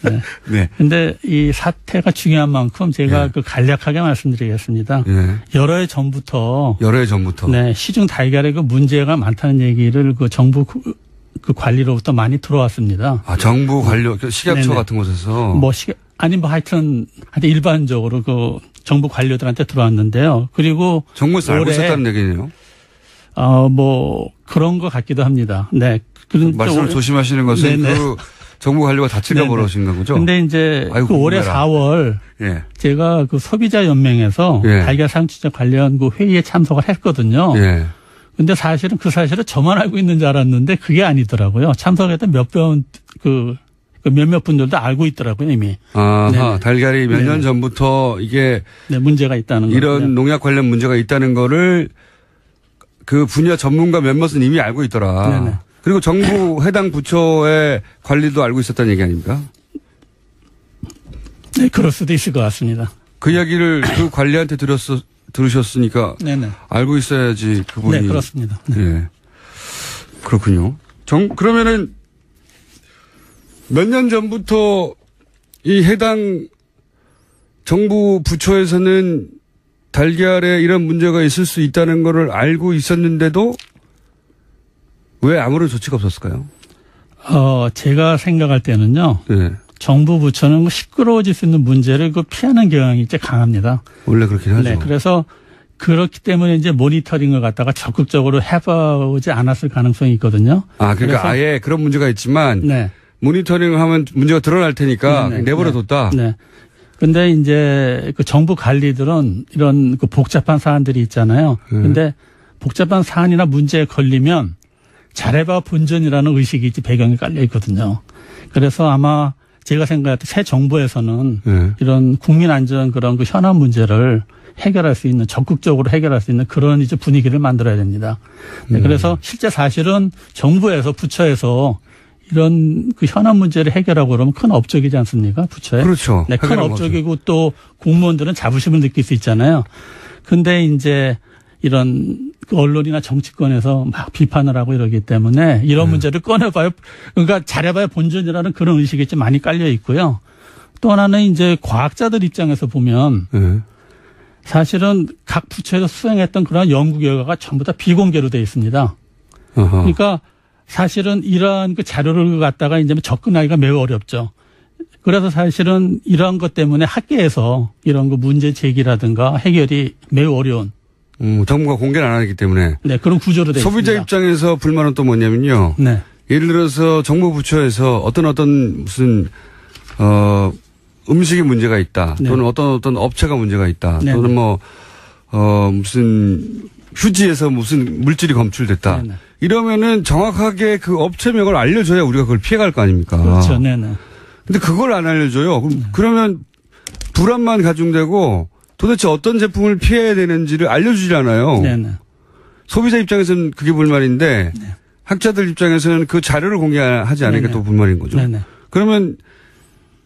네. 네. 근데 이 사태가 중요한 만큼 제가 예. 간략하게 말씀드리겠습니다. 예. 여러 해 전부터. 네, 시중 달걀에 문제가 많다는 얘기를 정부 관리로부터 많이 들어왔습니다. 아, 정부 관료, 식약처 네네. 같은 곳에서. 하여튼 일반적으로 정부 관료들한테 들어왔는데요. 그리고 정부에서 알고 있었다는 얘기네요. 그런 것 같기도 합니다. 네. 말씀을 조심하시는 것은 네네. 정부 관료가 다칠까 벌어진 거죠. 근데 이제 올해 4월 예. 제가 소비자 연맹에서 예. 달걀 상추제 관련 회의에 참석을 했거든요. 예. 근데 사실은 그 사실을 저만 알고 있는 줄 알았는데 그게 아니더라고요. 참석했던 몇몇 분들도 알고 있더라고요, 이미. 아하, 네네. 달걀이 몇 년 네네. 전부터 이게. 네, 문제가 있다는 거. 이런 농약 관련 문제가 있다는 거를 그 분야 전문가 몇몇은 이미 알고 있더라. 네네. 그리고 정부 해당 부처의 관리도 알고 있었다는 얘기 아닙니까? 네, 그럴 수도 있을 것 같습니다. 그 이야기를 그 관리한테 들으셨으니까. 네네. 알고 있어야지 그분이. 네, 그렇습니다. 네. 예. 그렇군요. 그러면은 몇 년 전부터 이 해당 정부 부처에서는 달걀에 이런 문제가 있을 수 있다는 거를 알고 있었는데도 왜 아무런 조치가 없었을까요? 제가 생각할 때는요. 네. 정부 부처는 시끄러워질 수 있는 문제를 피하는 경향이 이제 강합니다. 원래 그렇긴 하죠. 네, 그래서 그렇기 때문에 이제 모니터링을 갖다가 적극적으로 해보지 않았을 가능성이 있거든요. 아, 그러니까 아예 그런 문제가 있지만 네. 모니터링을 하면 문제가 드러날 테니까 내버려뒀다. 네. 근데 이제 정부 관리들은 이런 복잡한 사안들이 있잖아요. 근데 복잡한 사안이나 문제에 걸리면 잘해봐 본전이라는 의식이 이제 배경에 깔려 있거든요. 그래서 아마 제가 생각할 때 새 정부에서는 이런 국민 안전 그런 현안 문제를 해결할 수 있는 적극적으로 해결할 수 있는 그런 이제 분위기를 만들어야 됩니다. 네, 그래서 실제 사실은 정부에서 부처에서 이런 현안 문제를 해결하고 그러면 큰 업적이지 않습니까? 부처에. 그렇죠. 네, 큰 업적이고 또 공무원들은 자부심을 느낄 수 있잖아요. 근데 이제 이런 언론이나 정치권에서 막 비판을 하고 이러기 때문에 이런 문제를 꺼내봐요. 그러니까 잘해봐야 본전이라는 그런 의식이 좀 많이 깔려 있고요. 또 하나는 이제 과학자들 입장에서 보면 사실은 각 부처에서 수행했던 그런 연구 결과가 전부 다 비공개로 되어 있습니다. 그러니까 사실은 이러한 자료를 갖다가 이제 접근하기가 매우 어렵죠. 그래서 사실은 이러한 것 때문에 학계에서 이런 문제 제기라든가 해결이 매우 어려운. 정부가 공개를 안 하기 때문에. 네, 그런 구조로 되어 있습니다. 소비자 입장에서 불만은 또 뭐냐면요. 네. 예를 들어서 정부 부처에서 어떤 무슨 음식이 문제가 있다. 네. 또는 어떤 업체가 문제가 있다. 네. 또는 무슨 휴지에서 무슨 물질이 검출됐다. 네. 이러면은 정확하게 그 업체명을 알려줘야 우리가 그걸 피해갈 거 아닙니까? 그렇죠. 네네. 근데 그걸 안 알려줘요. 그러면 불안만 가중되고 도대체 어떤 제품을 피해야 되는지를 알려주질 않아요. 네네. 소비자 입장에서는 그게 불만인데 학자들 입장에서는 그 자료를 공개하지 않으니까 또 불만인 거죠. 네네. 그러면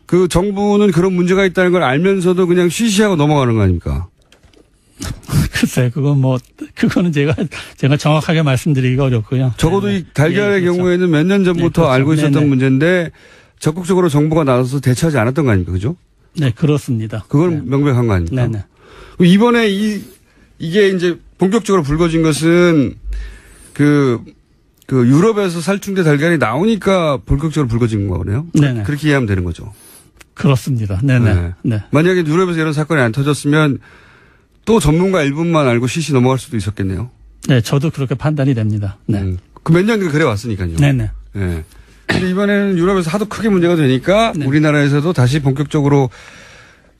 그 정부는 그런 문제가 있다는 걸 알면서도 그냥 쉬쉬하고 넘어가는 거 아닙니까? 글쎄, 그거는 제가 정확하게 말씀드리기가 어렵고요. 적어도 이 달걀의 그렇죠. 경우에는 몇 년 전부터 그렇죠. 알고 있었던 네네. 문제인데 적극적으로 정부가 나서서 대처하지 않았던 거 아닙니까? 그죠? 네, 그렇습니다. 그건 명백한 거 아닙니까? 네네. 이번에 이게 이제 본격적으로 불거진 것은 그 유럽에서 살충제 달걀이 나오니까 본격적으로 불거진 거네요. 네네. 그렇게 이해하면 되는 거죠. 그렇습니다. 네네. 네. 네. 만약에 유럽에서 이런 사건이 안 터졌으면 또 전문가 일부만 알고 시시 넘어갈 수도 있었겠네요. 네, 저도 그렇게 판단이 됩니다. 네. 그 몇 년 그래 왔으니까요. 네네. 네. 근데 이번에는 유럽에서 하도 크게 문제가 되니까 네. 우리나라에서도 다시 본격적으로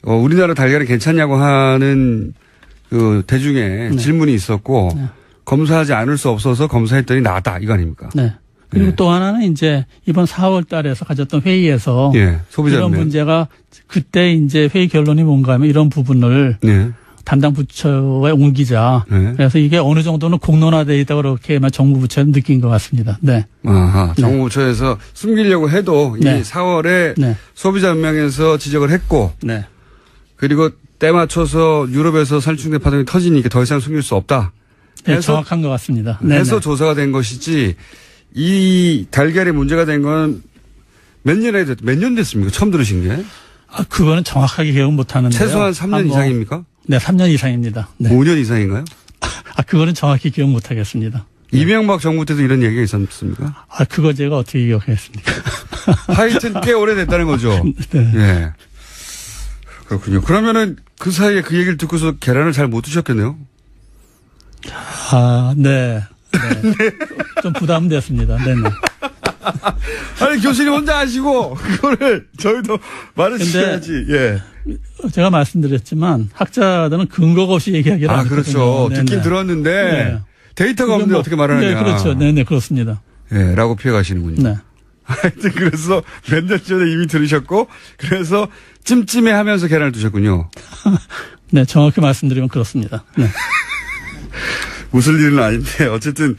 우리나라 달걀이 괜찮냐고 하는 그 대중의 네. 질문이 있었고 네. 검사하지 않을 수 없어서 검사했더니 나다 이거 아닙니까? 네. 그리고 네. 또 하나는 이제 이번 4월 달에서 가졌던 회의에서 예, 소비자 이런 면. 문제가 그때 이제 회의 결론이 뭔가 하면 이런 부분을 네. 담당 부처에 옮기자. 네. 그래서 이게 어느 정도는 공론화되어 있다고 그렇게만 정부 부처는 느낀 것 같습니다. 네. 아하, 네. 정부부처에서 숨기려고 해도 네. 이 4월에 네. 소비자연맹에서 지적을 했고 네. 그리고 때 맞춰서 유럽에서 살충제 파동이 터지니까 더 이상 숨길 수 없다. 네, 해서 정확한 것 같습니다. 해서 네네. 조사가 된 것이지 이 달걀이 문제가 된 건 몇 년 됐습니까? 처음 들으신 게? 아, 그거는 정확하게 기억은 못 하는데요. 최소한 3년 이상입니까? 네, 3년 이상입니다. 네. 5년 이상인가요? 아, 그거는 정확히 기억 못 하겠습니다. 이명박 정부 때도 이런 얘기가 있었습니까? 아, 그거 제가 어떻게 기억하겠습니까? 하여튼 꽤 오래됐다는 거죠. 네. 예. 그렇군요. 그러면은 그 사이에 그 얘기를 듣고서 계란을 잘 못 드셨겠네요? 아, 네. 네. 좀 부담됐습니다. 네네. 아니, 교수님 혼자 하시고, 그거를 저희도 말을 주셔야지, 예. 제가 말씀드렸지만 학자들은 근거가 없이 얘기하기를 안 그렇죠. 했거든요. 듣긴 들었는데, 네. 데이터가 없는데 뭐, 어떻게 말을 하냐. 네, 그렇죠. 네네, 그렇습니다. 예, 라고 피해가시는군요. 네. 하여튼 그래서 몇 년 전에 이미 들으셨고, 그래서 찜찜해 하면서 계란을 드셨군요. 네, 정확히 말씀드리면 그렇습니다. 네. 웃을 일은 아닌데, 어쨌든,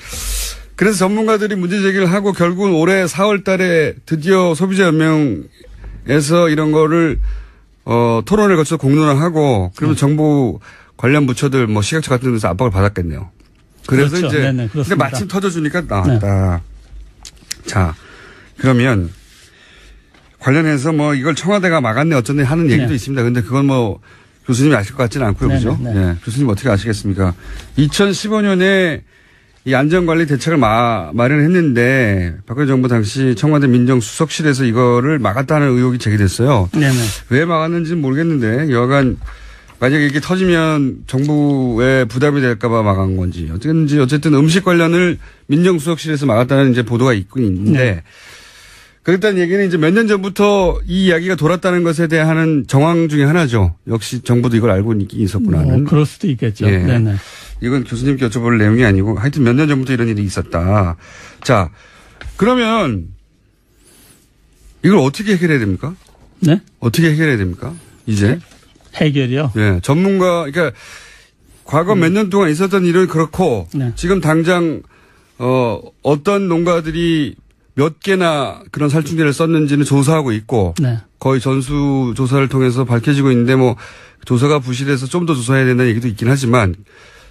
그래서 전문가들이 문제 제기를 하고 결국은 올해 4월 달에 드디어 소비자연맹에서 이런 거를, 토론을 거쳐서 공론화하고, 그러면 정부 관련 부처들, 뭐 시각처 같은 데서 압박을 받았겠네요. 그래서 그렇죠. 이제, 네네, 근데 그렇습니다. 마침 터져주니까 나왔다. 자, 그러면 관련해서 뭐 이걸 청와대가 막았네 어쩌네 하는 얘기도 네. 있습니다. 근데 그건 뭐 교수님이 아실 것 같지는 않고요. 네네, 그죠? 네. 예. 교수님 어떻게 아시겠습니까? 2015년에 이 안전관리 대책을 마련했는데 박근혜 정부 당시 청와대 민정수석실에서 이거를 막았다는 의혹이 제기됐어요. 네네. 왜 막았는지는 모르겠는데 여하간 만약에 이게 터지면 정부에 부담이 될까 봐 막은 건지 어쨌든 음식 관련을 민정수석실에서 막았다는 이제 보도가 있긴 있는데 네. 그랬다는 얘기는 이제 몇 년 전부터 이 이야기가 돌았다는 것에 대한 정황 중에 하나죠. 역시 정부도 이걸 알고 있었구나 하는. 그럴 수도 있겠죠. 예. 네네. 이건 교수님께 여쭤볼 내용이 아니고 하여튼 몇 년 전부터 이런 일이 있었다. 자, 그러면 이걸 어떻게 해결해야 됩니까? 네? 어떻게 해결해야 됩니까? 이제? 해결이요? 예, 전문가, 그러니까 과거 몇 년 동안 있었던 일은 그렇고 네. 지금 당장 어떤 농가들이 몇 개나 그런 살충제를 썼는지는 조사하고 있고 네. 거의 전수 조사를 통해서 밝혀지고 있는데 뭐 조사가 부실해서 좀 더 조사해야 된다는 얘기도 있긴 하지만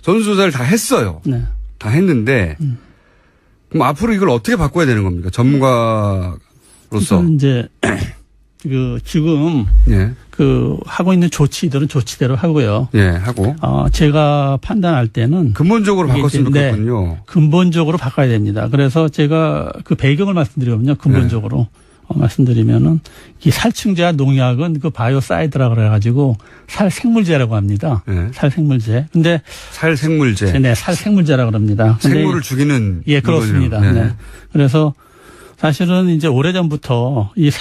전수 조사를 다 했어요. 네. 다 했는데 그럼 앞으로 이걸 어떻게 바꿔야 되는 겁니까? 전문가로서. 그래서 이제 지금 예. 하고 있는 조치들은 조치대로 하고요. 예, 하고. 제가 판단할 때는 근본적으로 이게 바꿨으면 이제, 좋겠군요. 근본적으로 바꿔야 됩니다. 그래서 제가 그 배경을 말씀드리거든요. 근본적으로. 말씀드리면은 이 살충제와 농약은 그 바이오사이드라 그래가지고 살생물제라고 합니다. 네. 살생물제. 근데 살생물제. 네, 살생물제라 그럽니다. 근데 생물을 죽이는. 예, 그렇습니다. 네. 네. 그래서 사실은 이제 오래전부터 이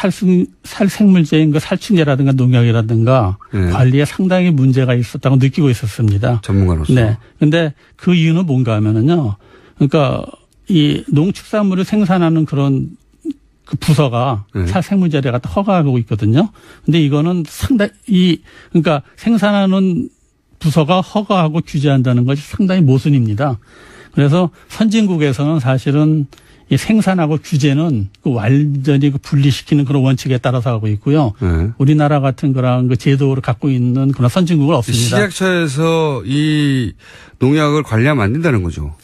살생물제인 그 살충제라든가 농약이라든가 네. 관리에 상당히 문제가 있었다고 느끼고 있었습니다. 전문가로서. 네. 근데 그 이유는 뭔가 하면은요. 그러니까 이 농축산물을 생산하는 그런 그 부서가 네. 살생물제를 갖다 허가하고 있거든요. 근데 이거는 그러니까 생산하는 부서가 허가하고 규제한다는 것이 상당히 모순입니다. 그래서 선진국에서는 사실은 이 생산하고 규제는 그 완전히 분리시키는 그런 원칙에 따라서 하고 있고요. 네. 우리나라 같은 그런 그 제도를 갖고 있는 그런 선진국은 없습니다. 식약처에서 이 농약을 관리하면 안 된다는 거죠.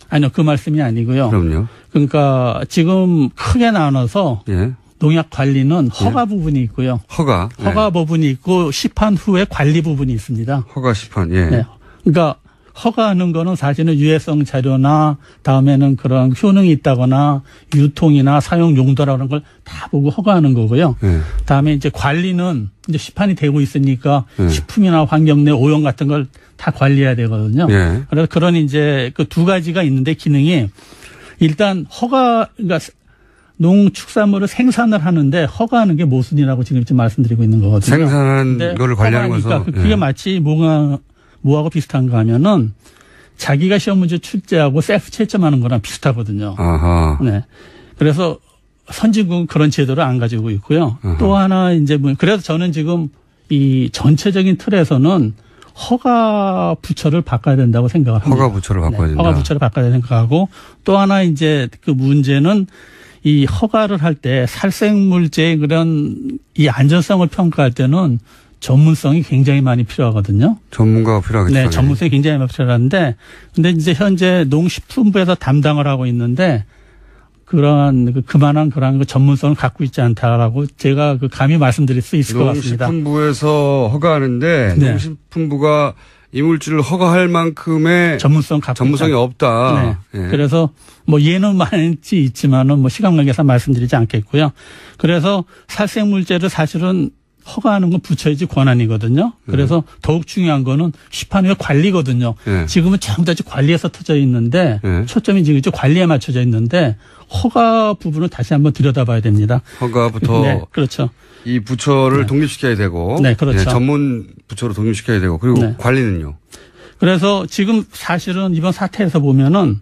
아니요, 그 말씀이 아니고요. 그럼요. 그러니까 지금 크게 나눠서 예. 농약 관리는 허가 부분이 있고요. 허가. 허가 부분이 있고 시판 후에 관리 부분이 있습니다. 허가 시판. 예. 네. 그러니까 허가하는 거는 사실은 유해성 자료나 다음에는 그런 효능이 있다거나 유통이나 사용 용도라는 걸 다 보고 허가하는 거고요. 다음에 이제 관리는 이제 시판이 되고 있으니까 식품이나 환경 내 오염 같은 걸 다 관리해야 되거든요. 그래서 그런 이제 그 두 가지가 있는데 기능이 일단 그러니까 농축산물을 생산을 하는데 허가하는 게 모순이라고 지금 말씀드리고 있는 거거든요. 생산하는 거를 관리하는 것은 그게 마치 뭐하고 비슷한가 하면은 자기가 시험 문제 출제하고 셀프 채점하는 거랑 비슷하거든요. 아하. 네. 그래서 선진국은 그런 제도를 안 가지고 있고요. 아하. 또 하나 이제 그래서 저는 지금 이 전체적인 틀에서는 허가 부처를 바꿔야 된다고 생각을 합니다. 허가 부처를 바꿔야 된다. 허가 부처를 바꿔야 생각하고 또 하나 이제 그 문제는 이 허가를 할 때 살생물제의 그런 이 안전성을 평가할 때는 전문성이 굉장히 많이 필요하거든요. 전문가가 필요하겠죠. 네, 전문성이 굉장히 많이 필요한데, 근데 이제 현재 농식품부에서 담당을 하고 있는데 그러한 그만한 그런 전문성을 갖고 있지 않다라고 제가 감히 말씀드릴 수 있을 것 같습니다. 농식품부에서 허가하는데 네. 농식품부가 이물질을 허가할 만큼의 전문성이 없다. 네. 예. 그래서 예는 많지 있지만은 시간 관계상 말씀드리지 않겠고요. 그래서 살생물제를 사실은 허가하는 건 부처이지 권한이거든요. 그래서 더욱 중요한 거는 시판의 관리거든요. 지금은 전부 다 관리에서 터져 있는데 초점이 지금 관리에 맞춰져 있는데 허가 부분을 다시 한번 들여다봐야 됩니다. 허가부터 네, 그렇죠. 이 부처를 독립시켜야 되고, 네, 그렇죠. 전문 부처로 독립시켜야 되고, 그리고 관리는요. 그래서 지금 사실은 이번 사태에서 보면은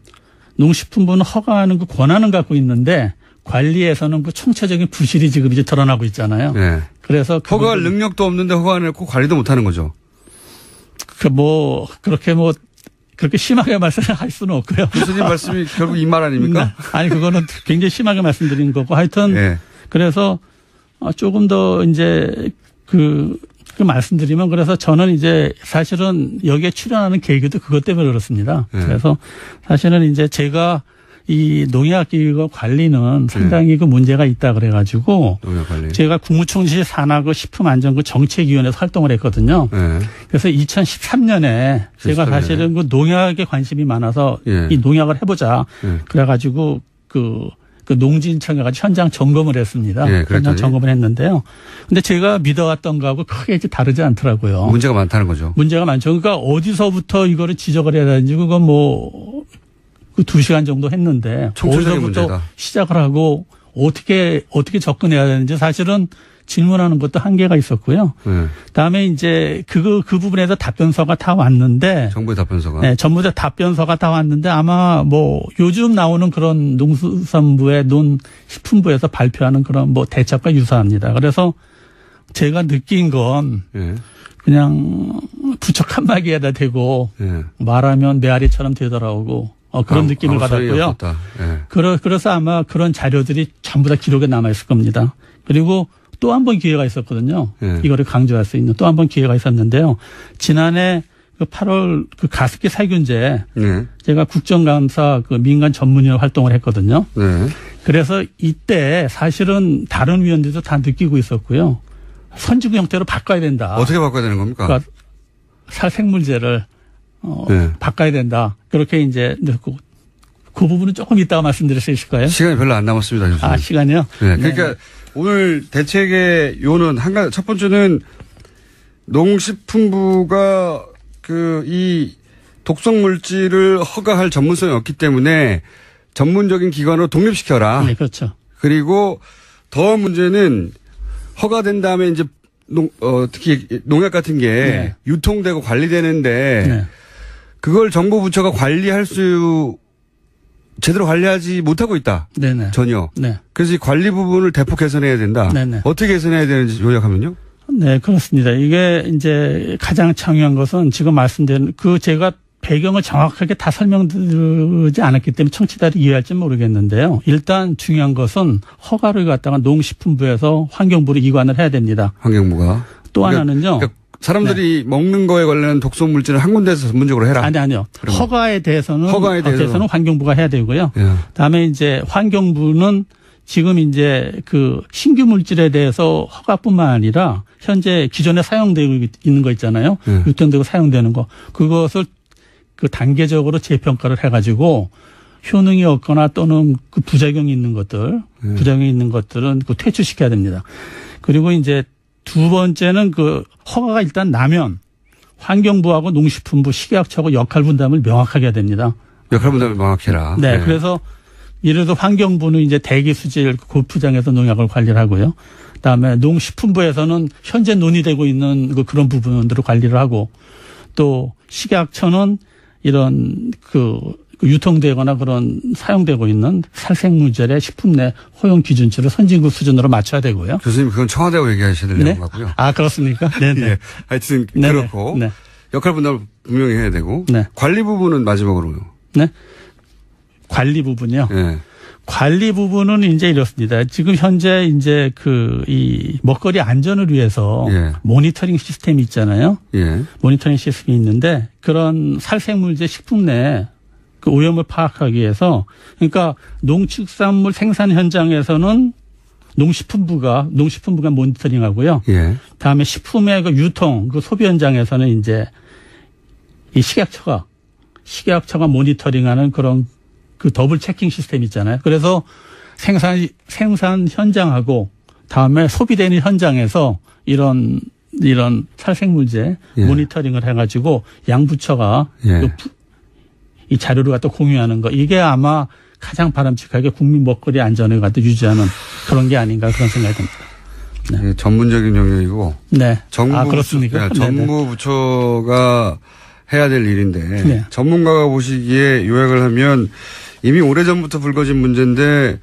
농식품부는 허가하는 그 권한은 갖고 있는데 관리에서는 그 총체적인 부실이 지금 이제 드러나고 있잖아요. 네. 그래서 허가할 능력도 없는데 허가를 했고 관리도 못하는 거죠. 그렇게 심하게 말씀할 수는 없고요. 교수님 말씀이 결국 이 말 아닙니까? 네. 아니 그거는 굉장히 심하게 말씀드린 거고 하여튼 네. 그래서 조금 더 이제 그 말씀드리면 그래서 저는 이제 사실은 여기에 출연하는 계기도 그것 때문에 그렇습니다. 그래서 사실은 이제 제가 이 농약기구 관리는 상당히 그 문제가 있다 그래가지고 제가 국무총실 산하 그 식품안전부 정책위원회에서 활동을 했거든요. 그래서 2013년에 제가 사실은 그 농약에 관심이 많아서 이 농약을 해보자. 그래가지고 그 농진청에 가서 현장 점검을 했습니다. 현장 점검을 했는데요. 근데 제가 믿어왔던 거하고 크게 이제 다르지 않더라고요. 문제가 많다는 거죠. 문제가 많죠. 그러니까 어디서부터 이거를 지적을 해야 되는지 그건 그 2시간 정도 했는데 어디서부터 문제다. 시작을 하고 어떻게 접근해야 되는지 사실은 질문하는 것도 한계가 있었고요. 그다음에 이제 그 부분에서 답변서가 다 왔는데 정부의 답변서가 네, 전부 다 답변서가 다 왔는데 아마 요즘 나오는 그런 농수산부의 농식품부에서 발표하는 그런 대책과 유사합니다. 그래서 제가 느낀 건 그냥 부처 칸막이에다 대고 말하면 메아리처럼 되더라고. 그런 느낌을 받았고요. 그래서 아마 그런 자료들이 전부 다 기록에 남아있을 겁니다. 그리고 또 한 번 기회가 있었거든요. 이거를 강조할 수 있는 또 한 번 기회가 있었는데요. 지난해 8월 가습기 살균제 제가 국정감사 민간 전문위원 활동을 했거든요. 그래서 이때 사실은 다른 위원들도 다 느끼고 있었고요. 선진국 형태로 바꿔야 된다. 어떻게 바꿔야 되는 겁니까? 그러니까 살생물제를 바꿔야 된다. 그렇게 이제 그 부분은 조금 이따가 말씀드릴 수 있을까요? 시간이 별로 안 남았습니다. 교수님. 시간이요? 네. 그러니까 오늘 대책의 요는 첫 번째는 농식품부가 이 독성 물질을 허가할 전문성이 없기 때문에 전문적인 기관으로 독립시켜라. 네, 그렇죠. 그리고 더 문제는 허가된 다음에 이제 특히 농약 같은 게 유통되고 관리되는데 그걸 정부 부처가 제대로 관리하지 못하고 있다. 네네. 전혀. 네. 그래서 이 관리 부분을 대폭 개선해야 된다. 네네. 어떻게 개선해야 되는지 요약하면요? 네, 그렇습니다. 이게 이제 가장 중요한 것은 지금 말씀드린 제가 배경을 정확하게 다 설명드리지 않았기 때문에 청취자들이 이해할지 모르겠는데요. 일단 중요한 것은 허가를 갖다가 농식품부에서 환경부로 이관을 해야 됩니다. 환경부가. 또 하나는요. 그러니까 사람들이 먹는 거에 관련된 독성 물질을 한 군데에서 전문적으로 해라. 아니요. 그러면. 허가에 대해서는 환경부가 해야 되고요. 다음에 이제 환경부는 지금 이제 신규 물질에 대해서 허가뿐만 아니라 현재 기존에 사용되고 있는 거 있잖아요. 유통되고 사용되는 거. 그것을 그 단계적으로 재평가를 해가지고 효능이 없거나 또는 그 부작용이 있는 것들은 그 퇴출시켜야 됩니다. 그리고 이제 두 번째는 그 허가가 일단 나면 환경부하고 농식품부, 식약처하고 역할 분담을 명확하게 해야 됩니다. 역할 분담을 명확해라. 네. 그래서 예를 들어 환경부는 이제 대기 수질 골프장에서 농약을 관리를 하고요. 그다음에 농식품부에서는 현재 논의되고 있는 그런 부분들을 관리를 하고 또 식약처는 이런 그 유통되거나 그런 사용되고 있는 살생물질의 식품 내 허용 기준치를 선진국 수준으로 맞춰야 되고요. 교수님 그건 청와대하고 얘기하셔야 될 내용 같고요. 아 그렇습니까? 네네. 예. 하여튼 네네. 그렇고 네. 역할 분담을 분명히 해야 되고 네. 관리 부분은 마지막으로요. 네. 관리 부분이요. 예. 관리 부분은 이제 이렇습니다. 지금 현재 이제 이 먹거리 안전을 위해서 예. 모니터링 시스템이 있잖아요. 예. 모니터링 시스템이 있는데 그런 살생물제 식품 내 그 오염을 파악하기 위해서 그러니까 농축산물 생산 현장에서는 농식품부가 모니터링하고요. 예. 다음에 식품의 그 유통 그 소비 현장에서는 이제 이 식약처가 모니터링하는 그런 그 더블 체킹 시스템 있잖아요. 그래서 생산 현장하고 다음에 소비되는 현장에서 이런 살생물제 예. 모니터링을 해가지고 양부처가 예. 이 자료를 갖다 공유하는 거 이게 아마 가장 바람직하게 국민 먹거리 안전을 갖다 유지하는 그런 게 아닌가 그런 생각이 듭니다. 네. 예, 전문적인 영역이고. 네. 정부 그렇습니까? 정부 부처가 해야 될 일인데 네. 전문가가 보시기에 요약을 하면 이미 오래전부터 불거진 문제인데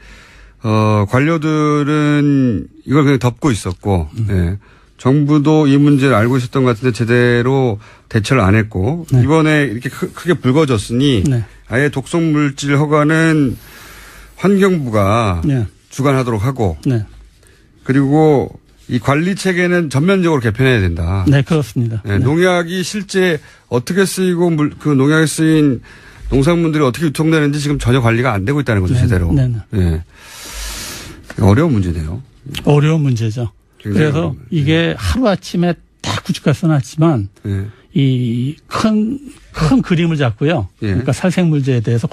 관료들은 이걸 그냥 덮고 있었고 네. 정부도 이 문제를 알고 있었던 것 같은데 제대로 대처를 안 했고 네. 이번에 이렇게 크게 불거졌으니 네. 아예 독성물질 허가는 환경부가 네. 주관하도록 하고 네. 그리고 이 관리 체계는 전면적으로 개편해야 된다. 네, 그렇습니다. 네, 네. 농약이 실제 어떻게 쓰이고 그 농약에 쓰인 농산물들이 어떻게 유통되는지 지금 전혀 관리가 안 되고 있다는 거죠, 네. 제대로. 네. 네. 어려운 문제네요. 어려운 문제죠. 그래서 이게 하루아침에 다 구축할 수는 없지만 네. 이 큰 그림을 잡고요. 예. 그러니까 살생물제에 대해서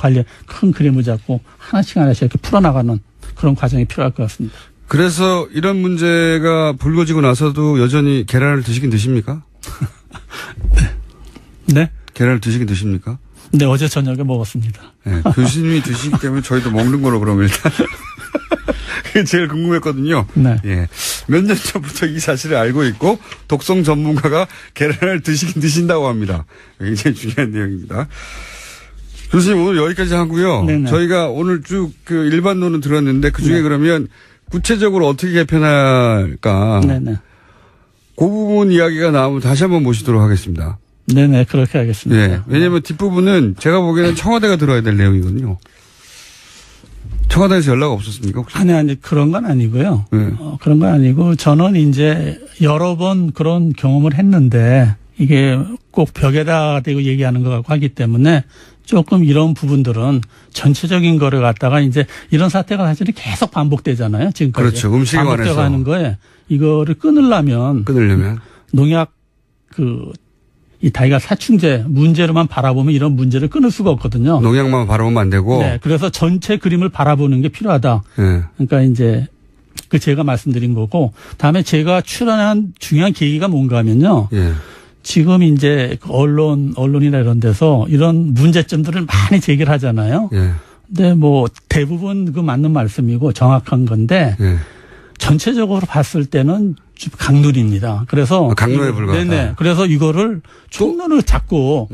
큰 그림을 잡고 하나씩 이렇게 풀어나가는 그런 과정이 필요할 것 같습니다. 그래서 이런 문제가 불거지고 나서도 여전히 계란을 드시긴 드십니까? 네. 계란을 드시긴 드십니까? 네, 어제 저녁에 먹었습니다. 네, 교수님이 드시기 때문에 저희도 먹는 거로 그럼 일단. 그게 제일 궁금했거든요. 네. 예. 몇 년 전부터 이 사실을 알고 있고 독성 전문가가 계란을 드시긴 드신다고 합니다. 굉장히 중요한 내용입니다. 교수님 오늘 여기까지 하고요. 네네. 저희가 오늘 쭉 그 일반론은 들었는데 그중에 네. 그러면 구체적으로 어떻게 개편할까. 네네. 그 부분 이야기가 나오면 다시 한번 모시도록 하겠습니다. 네네, 그렇게 하겠습니다. 네. 왜냐하면 뒷부분은 제가 보기에는 청와대가 들어야 될 내용이거든요. 청와대에서 연락 없었습니까 혹시? 아니, 그런 건 아니고요. 네. 그런 건 아니고 저는 이제 여러 번 그런 경험을 했는데 이게 꼭 벽에다 대고 얘기하는 것 같고 하기 때문에 조금 이런 부분들은 전체적인 거를 갖다가 이제 이런 사태가 사실은 계속 반복되잖아요. 지금까지. 그렇죠. 음식에 반복되고 관해서. 하는 거에 이거를 끊으려면 농약 이 다이가 사충제 문제로만 바라보면 이런 문제를 끊을 수가 없거든요. 농약만 바라보면 안 되고. 네. 그래서 전체 그림을 바라보는 게 필요하다. 네. 그러니까 이제 제가 말씀드린 거고 다음에 제가 출연한 중요한 계기가 뭔가 하면요. 예. 지금 이제 언론이나 이런 데서 이런 문제점들을 많이 제기를 하잖아요. 예. 근데 뭐 대부분 그 맞는 말씀이고 정확한 건데 예. 전체적으로 봤을 때는 좀 강론입니다. 그래서 강론에 불과하다. 네네. 그래서 이거를 총론을 잡고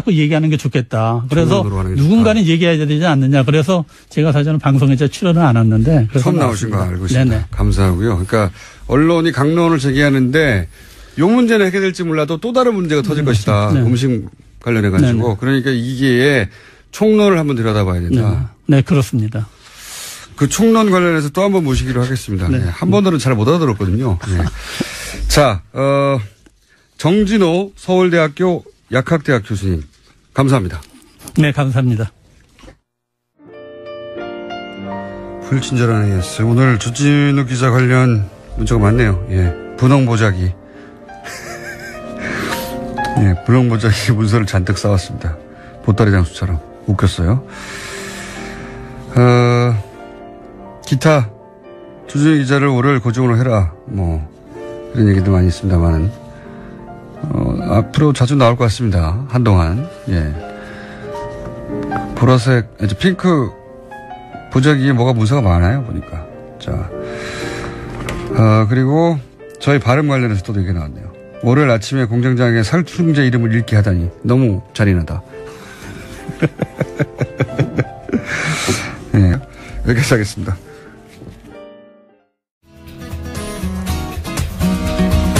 얘기하는 게 좋겠다. 그래서 누군가는 얘기해야 되지 않느냐. 그래서 제가 사실은 방송에 출연을 안 했는데 처음 나오신 거 알고 있습니다. 네네. 감사하고요. 그러니까 언론이 강론을 제기하는데 이 문제는 해결될지 몰라도 또 다른 문제가 터질 것이다. 네. 음식 관련해 가지고. 네네. 그러니까 이게 총론을 한번 들여다봐야 된다. 네, 그렇습니다. 그 총론 관련해서 또 한 번 모시기로 하겠습니다. 네. 네. 한 번으로는 잘 못 알아들었거든요. 네. 자, 정진호 서울대학교 약학대학 교수님. 감사합니다. 네, 감사합니다. 불친절한 AS. 오늘 주진우 기자 관련 문자가 많네요. 예. 분홍보자기. 예, 분홍보자기 문서를 잔뜩 쌓았습니다. 보따리 장수처럼 웃겼어요. 기타 주준희 기자를 월요일 고정으로 해라. 뭐 이런 얘기도 많이 있습니다만은 앞으로 자주 나올 것 같습니다. 한동안. 예. 보라색, 이제 핑크 보자기에 뭐가 문서가 많아요, 보니까. 자. 그리고 저희 발음 관련해서 또 얘기 나왔네요. 월요일 아침에 공장장에 살충제 이름을 읽게 하다니 너무 잔인하다. 네, 여기까지 하겠습니다.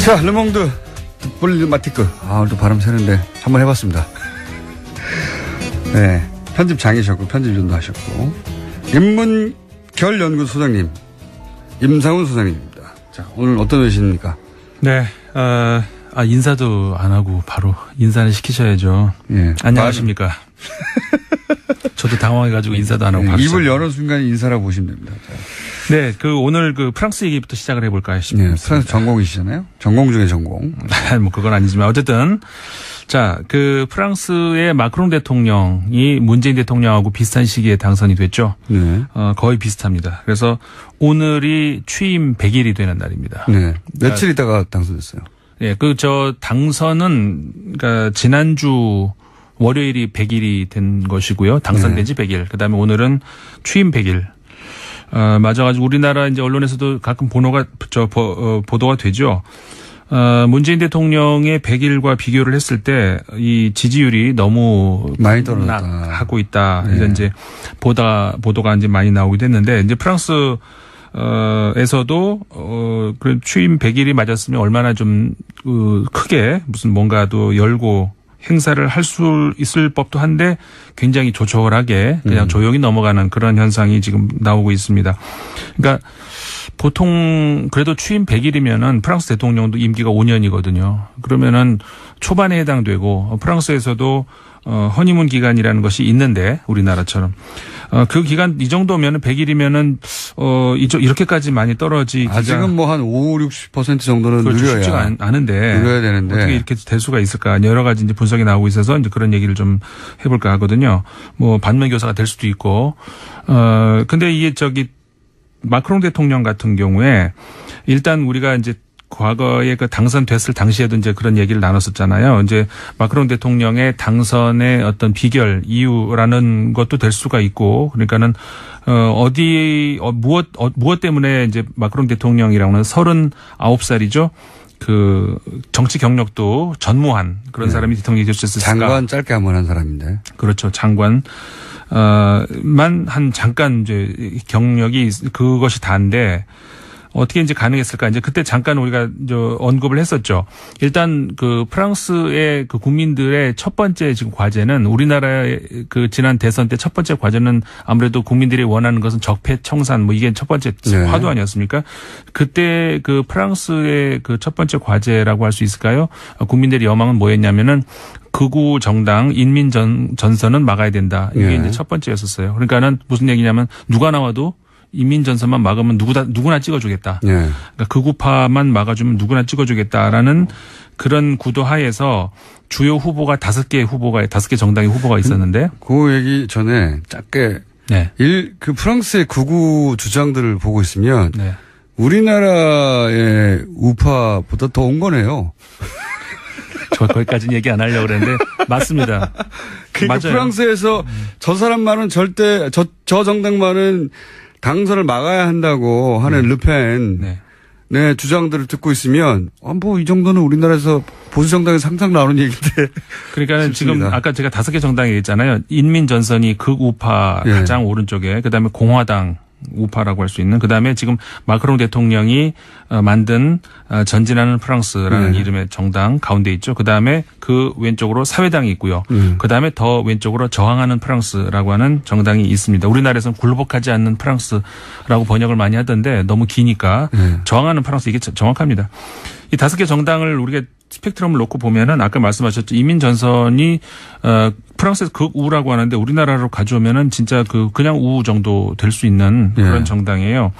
자, 르몽드 득볼마티크. 오늘도 발음 새는데 한번 해봤습니다. 네, 편집장이셨고 편집위원도 하셨고 인문결 연구소 소장님 임상훈 소장님입니다. 자, 오늘 어떤 외신입니까? 네, 인사도 안 하고 바로 인사를 시키셔야죠. 예. 안녕하십니까. 저도 당황해가지고 인사도 안 하고 바로 입을 여는 순간 인사라고 보시면 됩니다. 자. 네, 오늘 프랑스 얘기부터 시작을 해볼까 싶습니다. 네, 프랑스 전공이시잖아요. 전공 중에 전공. 뭐 그건 아니지만 어쨌든 자, 프랑스의 마크롱 대통령이 문재인 대통령하고 비슷한 시기에 당선이 됐죠. 네. 거의 비슷합니다. 그래서 오늘이 취임 100일이 되는 날입니다. 네. 며칠 있다가 당선됐어요? 네, 당선은, 지난주 월요일이 100일이 된 것이고요. 당선된 지 100일. 그 다음에 오늘은 취임 100일. 맞아가지고 우리나라 이제 언론에서도 가끔 보도가 되죠. 문재인 대통령의 100일과 비교를 했을 때 이 지지율이 너무 많이 떨어졌다 하고 있다. 네. 이런 이제 보도가 이제 많이 나오기도 했는데 이제 프랑스 에서도 그런 취임 100일이 맞았으면 얼마나 좀 크게 무슨 뭔가도 열고 행사를 할 수 있을 법도 한데 굉장히 조촐하게 그냥 조용히 넘어가는 그런 현상이 지금 나오고 있습니다. 그러니까 보통 그래도 취임 100일이면은 프랑스 대통령도 임기가 5년이거든요. 그러면은 초반에 해당되고 프랑스에서도 허니문 기간이라는 것이 있는데 우리나라처럼 그 기간 이 정도면은 100일이면은 이렇게까지 많이 떨어지기가 아직은 뭐 한 60% 정도는 그렇죠. 누려야 쉽지가 않은데 누려야 되는데 어떻게 이렇게 될 수가 있을까 여러 가지 이제 분석이 나오고 있어서 이제 그런 얘기를 좀 해볼까 하거든요. 뭐 반면교사가 될 수도 있고 근데 이게 마크롱 대통령 같은 경우에 일단 우리가 이제 과거에 당선됐을 당시에도 이제 그런 얘기를 나눴었잖아요. 이제 마크롱 대통령의 당선의 어떤 비결 이유라는 것도 될 수가 있고, 그러니까는 무엇 때문에 이제 마크롱 대통령이라고는 39살이죠. 정치 경력도 전무한 그런 사람이 대통령이 될 수 있을까? 장관 짧게 한번 한 사람인데. 그렇죠. 장관. 한 잠깐 이제 경력이 그것이 다인데 어떻게 이제 가능했을까? 이제 그때 잠깐 우리가 언급을 했었죠. 일단 프랑스의 국민들의 첫 번째 지금 과제는 우리나라의 지난 대선 때 첫 번째 과제는 아무래도 국민들이 원하는 것은 적폐청산 뭐 이게 첫 번째 화두 아니었습니까? 그때 프랑스의 첫 번째 과제라고 할 수 있을까요? 국민들의 여망은 뭐였냐면은 극우 정당 인민전선은 막아야 된다. 이게 이제 첫 번째였었어요. 그러니까는 무슨 얘기냐면 누가 나와도 인민전선만 막으면 누구나 찍어주겠다. 그러니까 극우파만 막아주면 누구나 찍어주겠다라는 그런 구도 하에서 주요 후보가 5개 정당의 후보가 있었는데. 그 얘기 전에 짧게. 네. 프랑스의 극우 주장들을 보고 있으면. 네. 우리나라의 우파보다 더 온 거네요. 저 거기까지는 얘기 안 하려고 그랬는데 맞습니다. 그러니까 맞아요. 프랑스에서 저 사람만은 절대 저 정당만은 당선을 막아야 한다고 하는 르펜 네, 주장들을 듣고 있으면 뭐 이 정도는 우리나라에서 보수 정당에 상상 나오는 얘기인데. 그러니까는 지금 아까 제가 5개 정당 얘기했잖아요. 인민전선이 극우파 가장 오른쪽에 그다음에 공화당 우파라고 할 수 있는 그다음에 지금 마크롱 대통령이 만든 전진하는 프랑스라는 이름의 정당 가운데 있죠. 그다음에 그 왼쪽으로 사회당이 있고요. 그다음에 더 왼쪽으로 저항하는 프랑스라고 하는 정당이 있습니다. 우리나라에서는 굴복하지 않는 프랑스라고 번역을 많이 하던데 너무 기니까 저항하는 프랑스 이게 정확합니다. 이 5개 정당을 우리가 스펙트럼을 놓고 보면은 아까 말씀하셨죠. 이민 전선이 프랑스에서 극우라고 하는데 우리나라로 가져오면은 진짜 그냥 우 정도 될 수 있는 그런 정당이에요.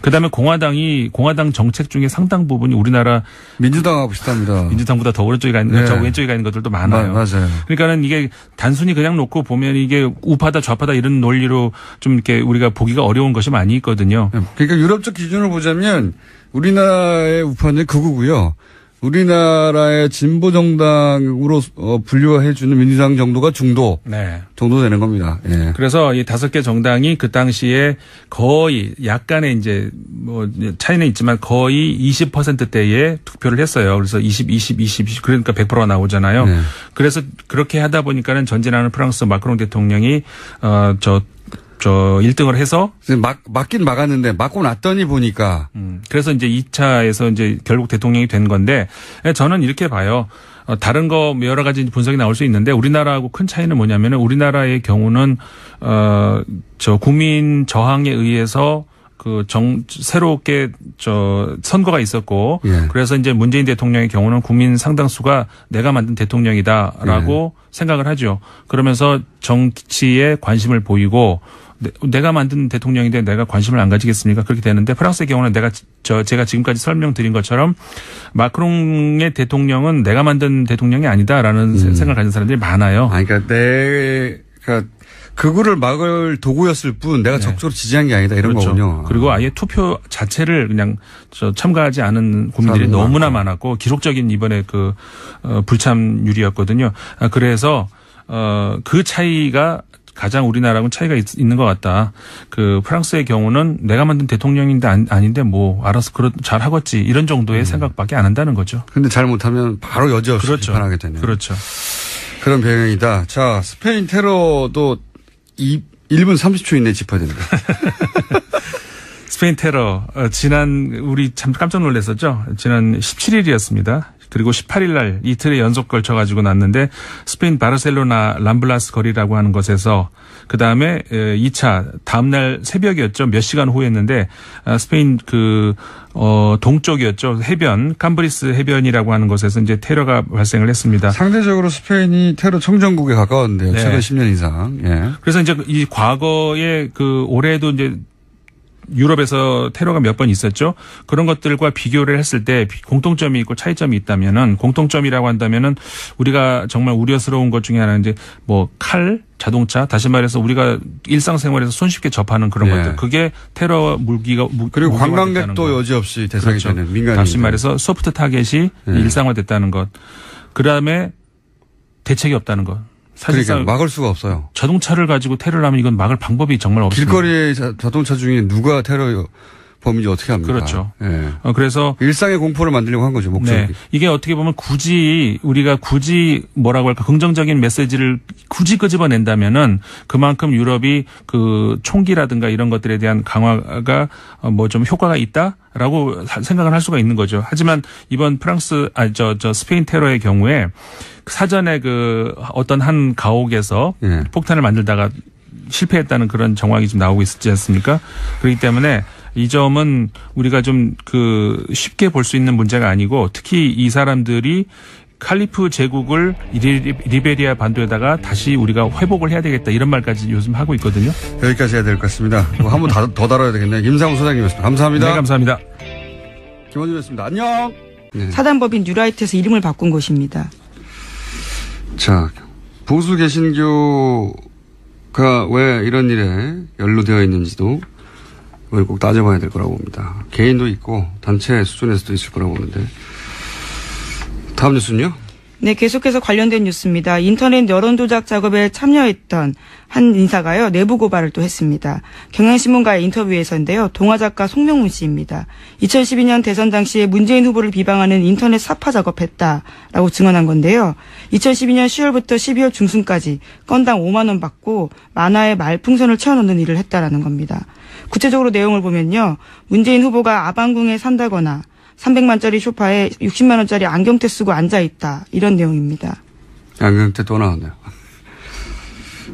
그다음에 공화당 정책 중에 상당 부분이 우리나라 민주당하고 비슷합니다. 민주당보다 더 오른쪽에 가 있는 저 왼쪽에 가 있는 것들도 많아요. 맞아요. 그러니까는 이게 단순히 그냥 놓고 보면 이게 우파다 좌파다 이런 논리로 좀 이렇게 우리가 보기가 어려운 것이 많이 있거든요. 그러니까 유럽적 기준으로 보자면 우리나라의 우파는 극우고요. 우리나라의 진보 정당으로 분류해주는 민주당 정도가 중도 정도 되는 겁니다. 예. 그래서 이 5개 정당이 그 당시에 거의 약간의 이제 뭐 차이는 있지만 거의 20%대에 투표를 했어요. 그래서 20 그러니까 100%가 나오잖아요. 네. 그래서 그렇게 하다 보니까는 전진하는 프랑스 마크롱 대통령이 저 1등을 해서 막긴 막았는데 막고 났더니 보니까 그래서 이제 2차에서 이제 결국 대통령이 된 건데 저는 이렇게 봐요. 다른 거 여러 가지 분석이 나올 수 있는데 우리나라하고 큰 차이는 뭐냐면은 우리나라의 경우는 저 국민 저항에 의해서 새롭게 선거가 있었고 그래서 이제 문재인 대통령의 경우는 국민 상당수가 내가 만든 대통령이다라고 생각을 하죠. 그러면서 정치에 관심을 보이고 내가 만든 대통령인데 내가 관심을 안 가지겠습니까? 그렇게 되는데 프랑스의 경우는 제가 지금까지 설명드린 것처럼 마크롱의 대통령은 내가 만든 대통령이 아니다라는 생각을 가진 사람들이 많아요. 그러니까 극우를 막을 도구였을 뿐 내가 적극적으로 지지한 게 아니다 이런 거군요. 그리고 아예 투표 자체를 그냥 참가하지 않은 국민들이 너무나 많았고 기록적인 이번에 불참률이었거든요. 그래서 그 차이가 가장 우리나라하고는 차이가 있는 것 같다. 프랑스의 경우는 내가 만든 대통령인데 아닌데 뭐 알아서 잘 하겠지 이런 정도의 생각밖에 안 한다는 거죠. 그런데 잘못하면 바로 여지없이 비판하게 되네요. 그렇죠. 그런 배경이다. 자, 스페인 테러도 1분 30초 이내에 짚어야 됩니다. 스페인 테러 우리 참 깜짝 놀랐었죠. 지난 17일이었습니다. 그리고 18일 날 이틀에 연속 걸쳐가지고 났는데 스페인 바르셀로나 람블라스 거리라고 하는 곳에서 그다음에 2차 다음날 새벽이었죠. 몇 시간 후였는데 스페인 동쪽이었죠. 해변 캄브리스 해변이라고 하는 곳에서 이제 테러가 발생을 했습니다. 상대적으로 스페인이 테러 청정국에 가까웠는데요. 최근 10년 이상. 예. 그래서 이제 이 과거에 올해도 이제 유럽에서 테러가 몇 번 있었죠. 그런 것들과 비교를 했을 때 공통점이 있고 차이점이 있다면은 공통점이라고 한다면은 우리가 정말 우려스러운 것 중에 하나는 이제 뭐 칼, 자동차, 다시 말해서 우리가 일상생활에서 손쉽게 접하는 그런 것들. 그게 테러 무기가 그리고 관광객도 여지없이 대상이 되는 민간인. 다시 말해서 소프트 타겟이 일상화됐다는 것. 그다음에 대책이 없다는 것. 사실상 막을 수가 없어요. 자동차를 가지고 테러를 하면 이건 막을 방법이 정말 없습니다. 길거리에 자동차 중에 누가 테러 범인지 어떻게 합니까? 그렇죠. 예. 그래서 일상의 공포를 만들려고 한 거죠. 목적이. 네. 이게 어떻게 보면 우리가 뭐라고 할까 긍정적인 메시지를 굳이 끄집어낸다면은 그만큼 유럽이 총기라든가 이런 것들에 대한 강화가 뭐 좀 효과가 있다라고 생각을 할 수가 있는 거죠. 하지만 이번 스페인 테러의 경우에 사전에 어떤 한 가옥에서 폭탄을 만들다가 실패했다는 그런 정황이 좀 나오고 있지 않습니까? 그렇기 때문에 이 점은 우리가 좀 쉽게 볼 수 있는 문제가 아니고 특히 이 사람들이 칼리프 제국을 리베리아 반도에다가 다시 우리가 회복을 해야 되겠다 이런 말까지 요즘 하고 있거든요. 여기까지 해야 될 것 같습니다. 한 번 더 다뤄야 되겠네요. 김상훈 소장님이었습니다. 감사합니다. 네, 감사합니다. 김원준이었습니다. 안녕. 네. 사단법인 뉴라이트에서 이름을 바꾼 곳입니다. 자, 보수 개신교가 왜 이런 일에 연루되어 있는지도 이걸 꼭 따져봐야 될 거라고 봅니다. 개인도 있고 단체 수준에서도 있을 거라고 보는데. 다음 뉴스는요? 네, 계속해서 관련된 뉴스입니다. 인터넷 여론조작 작업에 참여했던 한 인사가요, 내부 고발을 또 했습니다. 경향신문과의 인터뷰에서인데요, 동화작가 송명문 씨입니다. 2012년 대선 당시에 문재인 후보를 비방하는 인터넷 사파 작업했다라고 증언한 건데요. 2012년 10월부터 12월 중순까지 건당 5만 원 받고 만화에 말풍선을 채워넣는 일을 했다라는 겁니다. 구체적으로 내용을 보면요, 문재인 후보가 아방궁에 산다거나 300만짜리 소파에 60만 원짜리 안경테 쓰고 앉아있다. 이런 내용입니다. 안경테 또 나왔네요.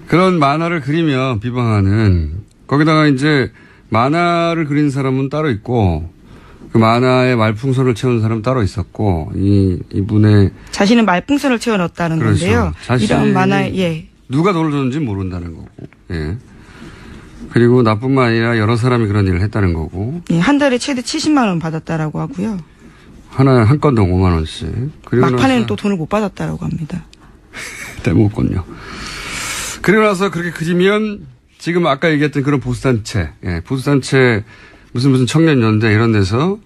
그런 만화를 그리면 비방하는, 거기다가 이제 만화를 그리는 사람은 따로 있고 그 만화에 말풍선을 채운 사람 따로 있었고, 이분의. 자신은 말풍선을 채워 넣었다는 그렇죠. 건데요. 이런 만화에, 예. 누가 돈을 줬는지 모른다는 거고, 예. 그리고 나뿐만 아니라 여러 사람이 그런 일을 했다는 거고. 예, 한 달에 최대 70만 원 받았다라고 하고요. 한 건당 5만 원씩. 그리고 막판에는 또 돈을 못 받았다라고 합니다. 떼먹었군요. 그리고 나서 그렇게 그리면 지금 아까 얘기했던 그런 보수단체, 예, 보수단체 무슨 청년연대 이런 데서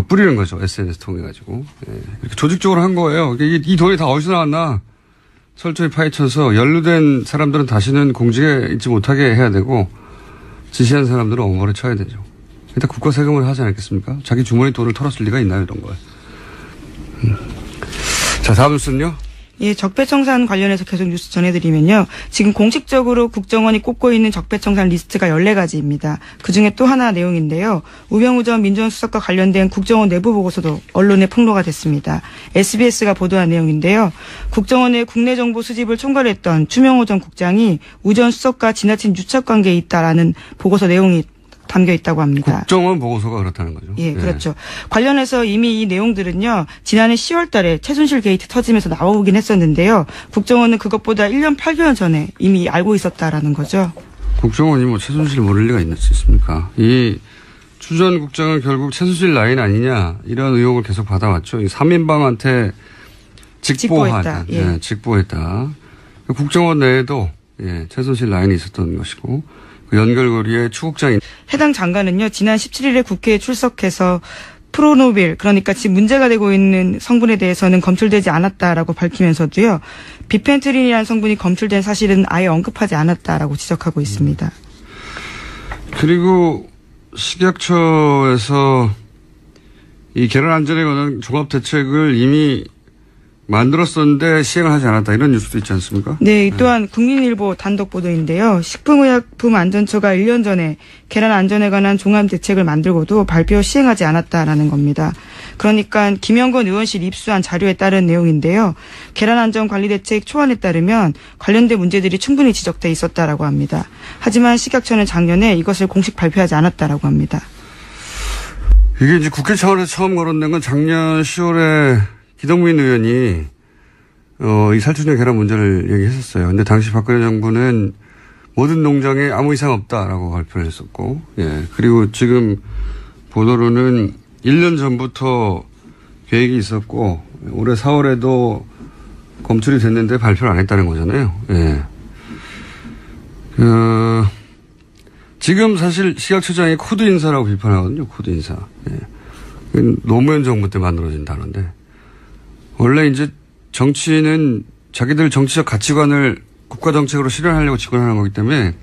뿌리는 거죠. SNS 통해가지고. 예, 이렇게 조직적으로 한 거예요. 이 돈이 다 어디서 나왔나 철저히 파헤쳐서 연루된 사람들은 다시는 공직에 있지 못하게 해야 되고 지시한 사람들은 엄벌에 쳐야 되죠. 일단 국가 세금을 하지 않겠습니까? 자기 주머니 돈을 털었을 리가 있나요, 이런 거에. 자, 다음 뉴스는요. 예, 적폐청산 관련해서 계속 뉴스 전해드리면요. 지금 공식적으로 국정원이 꼽고 있는 적폐청산 리스트가 14가지입니다. 그중에 또 하나 내용인데요. 우병우 전 민정수석과 관련된 국정원 내부 보고서도 언론에 폭로가 됐습니다. SBS가 보도한 내용인데요. 국정원의 국내 정보 수집을 총괄했던 추명호 전 국장이 우 전 수석과 지나친 유착관계에 있다라는 보고서 내용이 담겨 있다고 합니다. 국정원 보고서가 그렇다는 거죠. 예, 그렇죠. 관련해서 이미 이 내용들은요, 지난해 10월 달에 최순실 게이트 터지면서 나오긴 했었는데요. 국정원은 그것보다 1년 8개월 전에 이미 알고 있었다라는 거죠. 국정원이 뭐 최순실 모를 리가 있습니까? 이 추 전 국장은 결국 최순실 라인 아니냐, 이런 의혹을 계속 받아왔죠. 이 3인방한테 직보했다. 예, 직보했다. 국정원 내에도 예, 최순실 라인이 있었던 것이고, 그 연결고리의 추국장인 해당 장관은요, 지난 17일에 국회에 출석해서 프로노빌, 그러니까 지금 문제가 되고 있는 성분에 대해서는 검출되지 않았다라고 밝히면서도요, 비펜트린이라는 성분이 검출된 사실은 아예 언급하지 않았다라고 지적하고 있습니다. 그리고 식약처에서 이 계란 안전에 관한 종합대책을 이미 만들었었는데 시행을 하지 않았다, 이런 뉴스도 있지 않습니까? 네, 또한 국민일보 단독 보도인데요. 식품의약품안전처가 1년 전에 계란 안전에 관한 종합대책을 만들고도 발표 시행하지 않았다라는 겁니다. 그러니까 김영건 의원실 입수한 자료에 따른 내용인데요. 계란 안전 관리 대책 초안에 따르면 관련된 문제들이 충분히 지적돼 있었다라고 합니다. 하지만 식약처는 작년에 이것을 공식 발표하지 않았다라고 합니다. 이게 이제 국회 차원에서 처음 거론된 건 작년 10월에 기동민 의원이 이 살충제 계란 문제를 얘기했었어요. 근데 당시 박근혜 정부는 모든 농장에 아무 이상 없다라고 발표를 했었고, 예. 그리고 지금 보도로는 1년 전부터 계획이 있었고 올해 4월에도 검출이 됐는데 발표를 안 했다는 거잖아요. 예. 지금 사실 식약처장이 코드 인사라고 비판하거든요. 코드 인사. 예. 노무현 정부 때 만들어진 단어인데. 원래 이제 정치인은 자기들 정치적 가치관을 국가 정책으로 실현하려고 집권하는 거기 때문에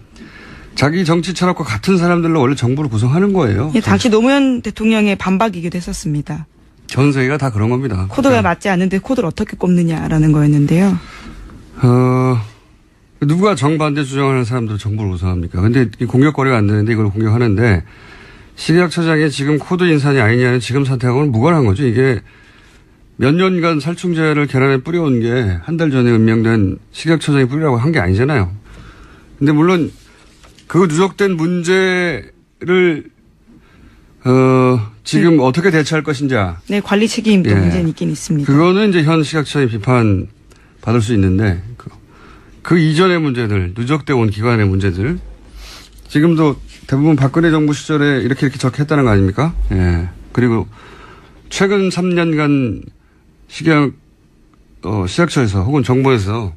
자기 정치 철학과 같은 사람들로 원래 정부를 구성하는 거예요. 예, 당시 노무현 대통령의 반박이기도 했었습니다. 전 세계가 다 그런 겁니다. 코드가 맞지 않는데 코드를 어떻게 꼽느냐라는 거였는데요. 누가 정반대 주장하는 사람들 정부를 구성합니까? 근데 공격거리가 안 되는데 이걸 공격하는데 식약처장이 지금 코드 인사냐 아니냐는 지금 사태하고는 무관한 거죠. 이게 몇 년간 살충제를 계란에 뿌려온 게 한 달 전에 임명된 식약처장이 뿌리라고 한 게 아니잖아요. 근데 물론 그 누적된 문제를 지금 어떻게 대처할 것인지. 네, 관리 책임도 예. 문제는 있긴 있습니다. 그거는 이제 현 식약처의 비판 받을 수 있는데 그 이전의 문제들, 누적돼 온 기간의 문제들 지금도 대부분 박근혜 정부 시절에 이렇게 적했다는 거 아닙니까? 예. 그리고 최근 3년간 식약처에서 혹은 정부에서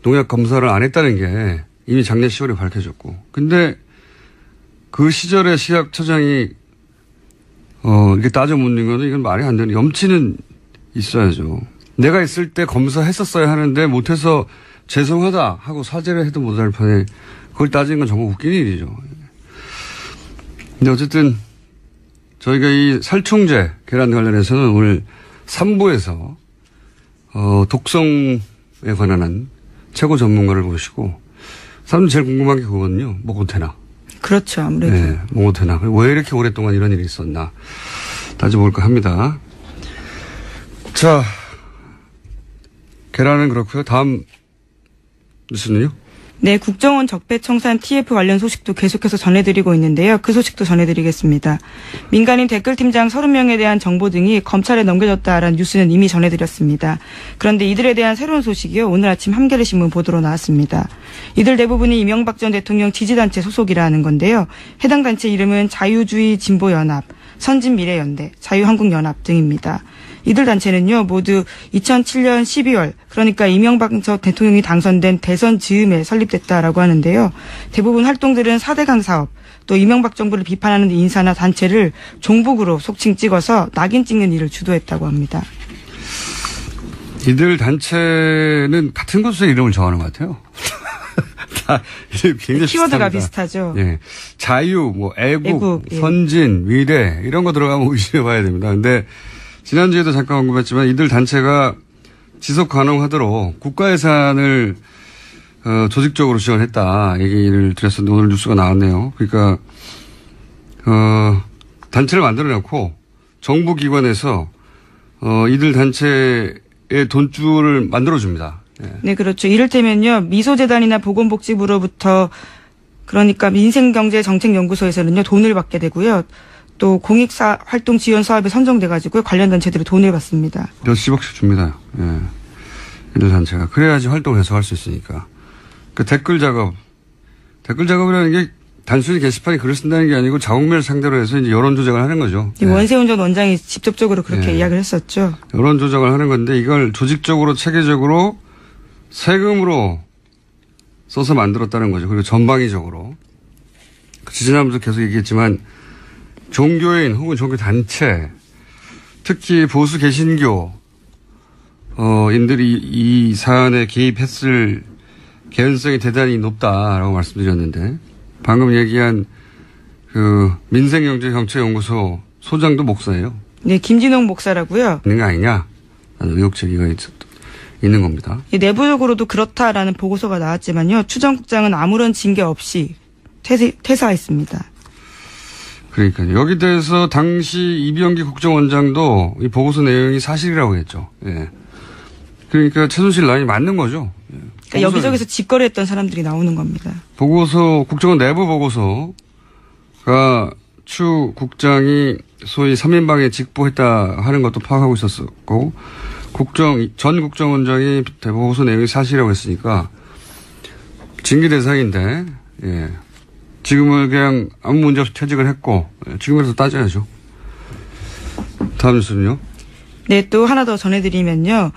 농약 검사를 안 했다는 게 이미 작년 10월에 밝혀졌고. 근데 그 시절에 식약처장이 이렇게 따져 묻는 거는 이건 말이 안 되는, 염치는 있어야죠. 내가 있을 때 검사했었어야 하는데 못해서 죄송하다 하고 사죄를 해도 못할 판에 그걸 따지는 건 정말 웃기는 일이죠. 근데 어쨌든 저희가 이 살충제 계란 관련해서는 오늘 3부에서 독성에 관한 최고 전문가를 모시고 사람들 제일 궁금한 게 그거거든요. 뭐 못해나. 그렇죠. 아무래도. 네, 뭐 못해나. 왜 이렇게 오랫동안 이런 일이 있었나. 따져볼까 합니다. 자, 계란은 그렇고요. 다음 뉴스는요? 네, 국정원 적폐청산 TF 관련 소식도 계속해서 전해드리고 있는데요. 그 소식도 전해드리겠습니다. 민간인 댓글팀장 30명에 대한 정보 등이 검찰에 넘겨졌다라는 뉴스는 이미 전해드렸습니다. 그런데 이들에 대한 새로운 소식이요. 오늘 아침 한겨레신문 보도로 나왔습니다. 이들 대부분이 이명박 전 대통령 지지단체 소속이라는 건데요. 해당 단체 이름은 자유주의 진보연합, 선진미래연대, 자유한국연합 등입니다. 이들 단체는요, 모두 2007년 12월, 그러니까 이명박 전 대통령이 당선된 대선 즈음에 설립됐다라고 하는데요. 대부분 활동들은 4대강 사업, 또 이명박 정부를 비판하는 인사나 단체를 종북으로 속칭 찍어서 낙인 찍는 일을 주도했다고 합니다. 이들 단체는 같은 곳에 이름을 정하는 것 같아요. 다 굉장히 키워드가 비슷합니다. 비슷하죠. 예. 자유, 뭐 애국, 예. 선진, 미래 이런 거 들어가면 의심해 봐야 됩니다. 근데 지난주에도 잠깐 언급했지만 이들 단체가 지속 가능하도록 국가 예산을 조직적으로 지원했다 얘기를 드렸었는데 오늘 뉴스가 나왔네요. 그러니까 단체를 만들어놓고 정부 기관에서 이들 단체의 돈줄을 만들어줍니다. 예. 네, 그렇죠. 이를테면요, 미소재단이나 보건복지부로부터 그러니까 민생경제정책연구소에서는요 돈을 받게 되고요. 또 공익사 활동 지원 사업에 선정돼가지고 관련 단체들이 돈을 받습니다. 몇십억씩 줍니다. 예. 이들 단체가. 그래야지 활동을 해서 할 수 있으니까. 그 댓글 작업이라는 게 단순히 게시판에 글을 쓴다는 게 아니고 자국면을 상대로 해서 이제 여론 조작을 하는 거죠. 예. 원세훈 전 원장이 직접적으로 그렇게 예. 이야기를 했었죠. 여론 조작을 하는 건데 이걸 조직적으로 체계적으로 세금으로 써서 만들었다는 거죠. 그리고 전방위적으로. 지난번도 계속 얘기했지만 종교인 혹은 종교단체, 특히 보수 개신교, 인들이 이 사안에 개입했을 개연성이 대단히 높다라고 말씀드렸는데, 방금 얘기한 그 민생경제정책연구소 소장도 목사예요. 네, 김진홍 목사라고요. 있는 거 아니냐? 라는 의혹 제기가 있는 겁니다. 내부적으로도 그렇다라는 보고서가 나왔지만요. 추 전 국장은 아무런 징계 없이 퇴사했습니다. 그러니까요. 여기 대해서 당시 이병기 국정원장도 이 보고서 내용이 사실이라고 했죠. 예. 그러니까 최순실 라인이 맞는 거죠. 예. 그러니까 여기저기서 직거래했던 사람들이 나오는 겁니다. 보고서, 국정원 내부 보고서가 추 국장이 소위 3인방에 직보했다 하는 것도 파악하고 있었고, 전 국정원장이 대보고서 내용이 사실이라고 했으니까 징계 대상인데, 예. 지금은 그냥 아무 문제 없이 퇴직을 했고, 지금에서 따져야죠. 다음 뉴스는요? 네, 또 하나 더 전해드리면요.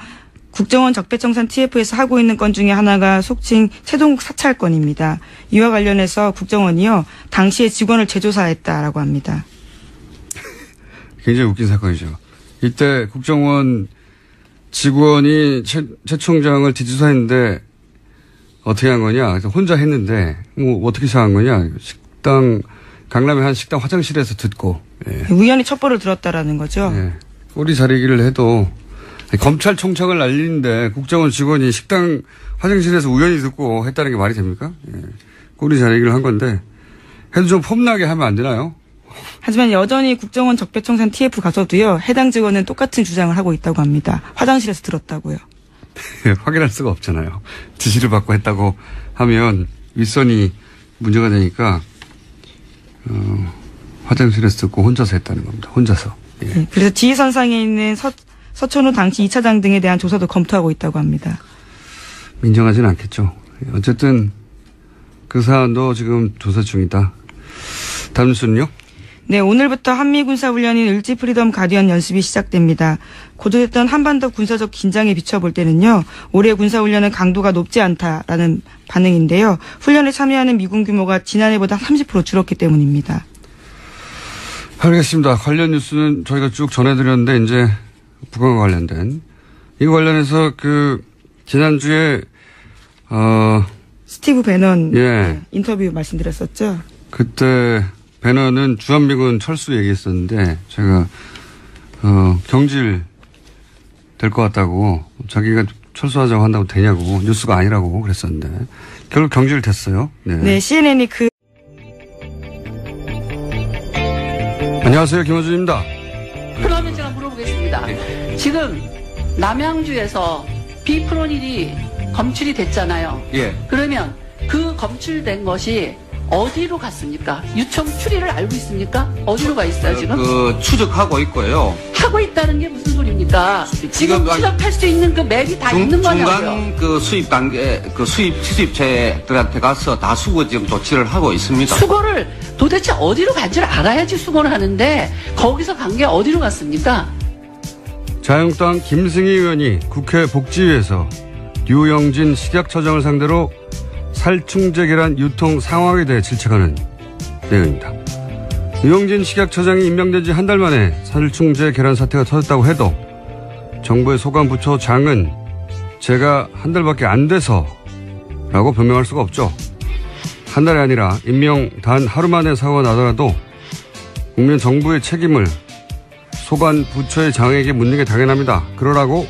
국정원 적폐청산 TF에서 하고 있는 건 중에 하나가 속칭 최동욱 사찰 건입니다. 이와 관련해서 국정원이요, 당시에 직원을 재조사했다라고 합니다. 굉장히 웃긴 사건이죠. 이때 국정원 직원이 최 총장을 뒤조사했는데 어떻게 한 거냐? 그래서 혼자 했는데 뭐 어떻게 사한 거냐? 강남의 한 식당 화장실에서 듣고 우연히 첩보를 들었다라는 거죠. 예. 꼬리 자르기를 해도 검찰총장을 날리는데 국정원 직원이 식당 화장실에서 우연히 듣고 했다는 게 말이 됩니까? 예. 꼬리 자르기를 한 건데 해도 좀 폼나게 하면 안 되나요? 하지만 여전히 국정원 적폐청산 TF 가서도요, 해당 직원은 똑같은 주장을 하고 있다고 합니다. 화장실에서 들었다고요. 확인할 수가 없잖아요. 지시를 받고 했다고 하면 윗선이 문제가 되니까 화장실에서 듣고 혼자서 했다는 겁니다. 혼자서. 예. 네, 그래서 지휘선상에 있는 서천후 당시 2차장 등에 대한 조사도 검토하고 있다고 합니다. 인정하지는 않겠죠. 어쨌든 그 사안도 지금 조사 중이다. 다음 뉴스는요? 네, 오늘부터 한미군사훈련인 을지 프리덤 가디언 연습이 시작됩니다. 고조됐던 한반도 군사적 긴장에 비춰볼 때는요, 올해 군사훈련은 강도가 높지 않다라는 반응인데요. 훈련에 참여하는 미군 규모가 지난해보다 30% 줄었기 때문입니다. 알겠습니다. 관련 뉴스는 저희가 쭉 전해드렸는데 이제 북한과 관련된 이거 관련해서 지난주에 스티브 배넌 예. 인터뷰 말씀드렸었죠. 그때 배너는 주한미군 철수 얘기했었는데 제가 경질 될 것 같다고 자기가 철수하자고 한다고 되냐고 뉴스가 아니라고 그랬었는데 결국 경질 됐어요. 네, CNN이 안녕하세요, 김호준입니다. 그러면 제가 물어보겠습니다. 지금 남양주에서 비프로닐이 검출이 됐잖아요. 예. 그러면 그 검출된 것이 어디로 갔습니까? 유청 추리를 알고 있습니까? 어디로 가 있어요, 지금? 추적하고 있고요. 하고 있다는 게 무슨 소리입니까? 지금 지금 추적할 수 있는 그 맵이 다 있는 거냐고요. 중간 그 수입 단계, 그 수입체들한테 가서 다 수거 지금 조치를 하고 있습니다. 수거를 도대체 어디로 간지를 알아야지 수거를 하는데 거기서 간 게 어디로 갔습니까? 자유한국당 김승희 의원이 국회 복지위에서 류영진 식약처장을 상대로 살충제 계란 유통 상황에 대해 질책하는 내용입니다. 류영진 식약처장이 임명된 지 한 달 만에 살충제 계란 사태가 터졌다고 해도 정부의 소관부처장은 제가 한 달밖에 안 돼서 라고 변명할 수가 없죠. 한 달이 아니라 임명 단 하루 만에 사고가 나더라도 국민 정부의 책임을 소관부처의 장에게 묻는 게 당연합니다. 그러라고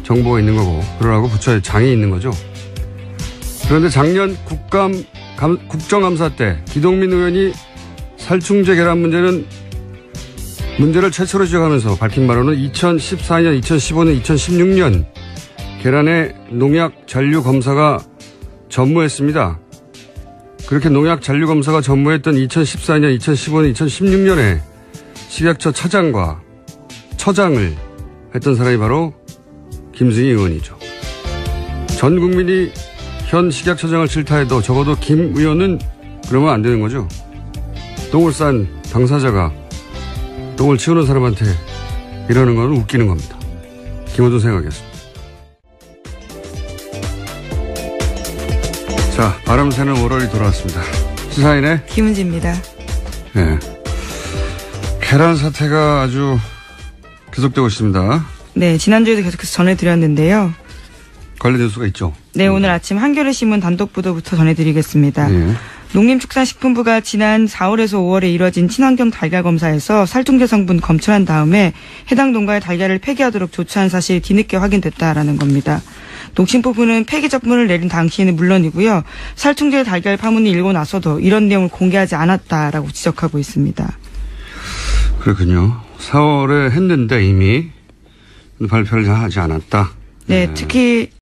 정부가 있는 거고 그러라고 부처의 장이 있는 거죠. 그런데 작년 국정감사 때 기동민 의원이 살충제 계란 문제를 최초로 지적하면서 밝힌 바로는 2014년, 2015년, 2016년 계란의 농약 잔류 검사가 전무했습니다. 그렇게 농약 잔류 검사가 전무했던 2014년, 2015년, 2016년에 식약처 차장과 처장을 했던 사람이 바로 김승희 의원이죠. 전 국민이 현 식약처장을 질타해도 적어도 김 의원은 그러면 안 되는 거죠. 똥을 싼 당사자가 똥을 치우는 사람한테 이러는 건 웃기는 겁니다. 김어준 생각하겠습니다. 자, 바람 새는 월요일이 돌아왔습니다. 시사인의 김은지입니다. 네. 계란 사태가 아주 계속되고 있습니다. 네, 지난주에도 계속해서 전해드렸는데요. 관련 뉴스가 있죠? 네, 오늘 아침 한겨레 신문 단독 보도부터 전해드리겠습니다. 네. 농림축산식품부가 지난 4월에서 5월에 이뤄진 친환경 달걀 검사에서 살충제 성분 검출한 다음에 해당 농가의 달걀을 폐기하도록 조치한 사실이 뒤늦게 확인됐다라는 겁니다. 농심부는 폐기 처분을 내린 당시에는 물론이고요. 살충제 달걀 파문이 일고 나서도 이런 내용을 공개하지 않았다라고 지적하고 있습니다. 그렇군요. 4월에 했는데 이미 발표를 하지 않았다. 네, 특히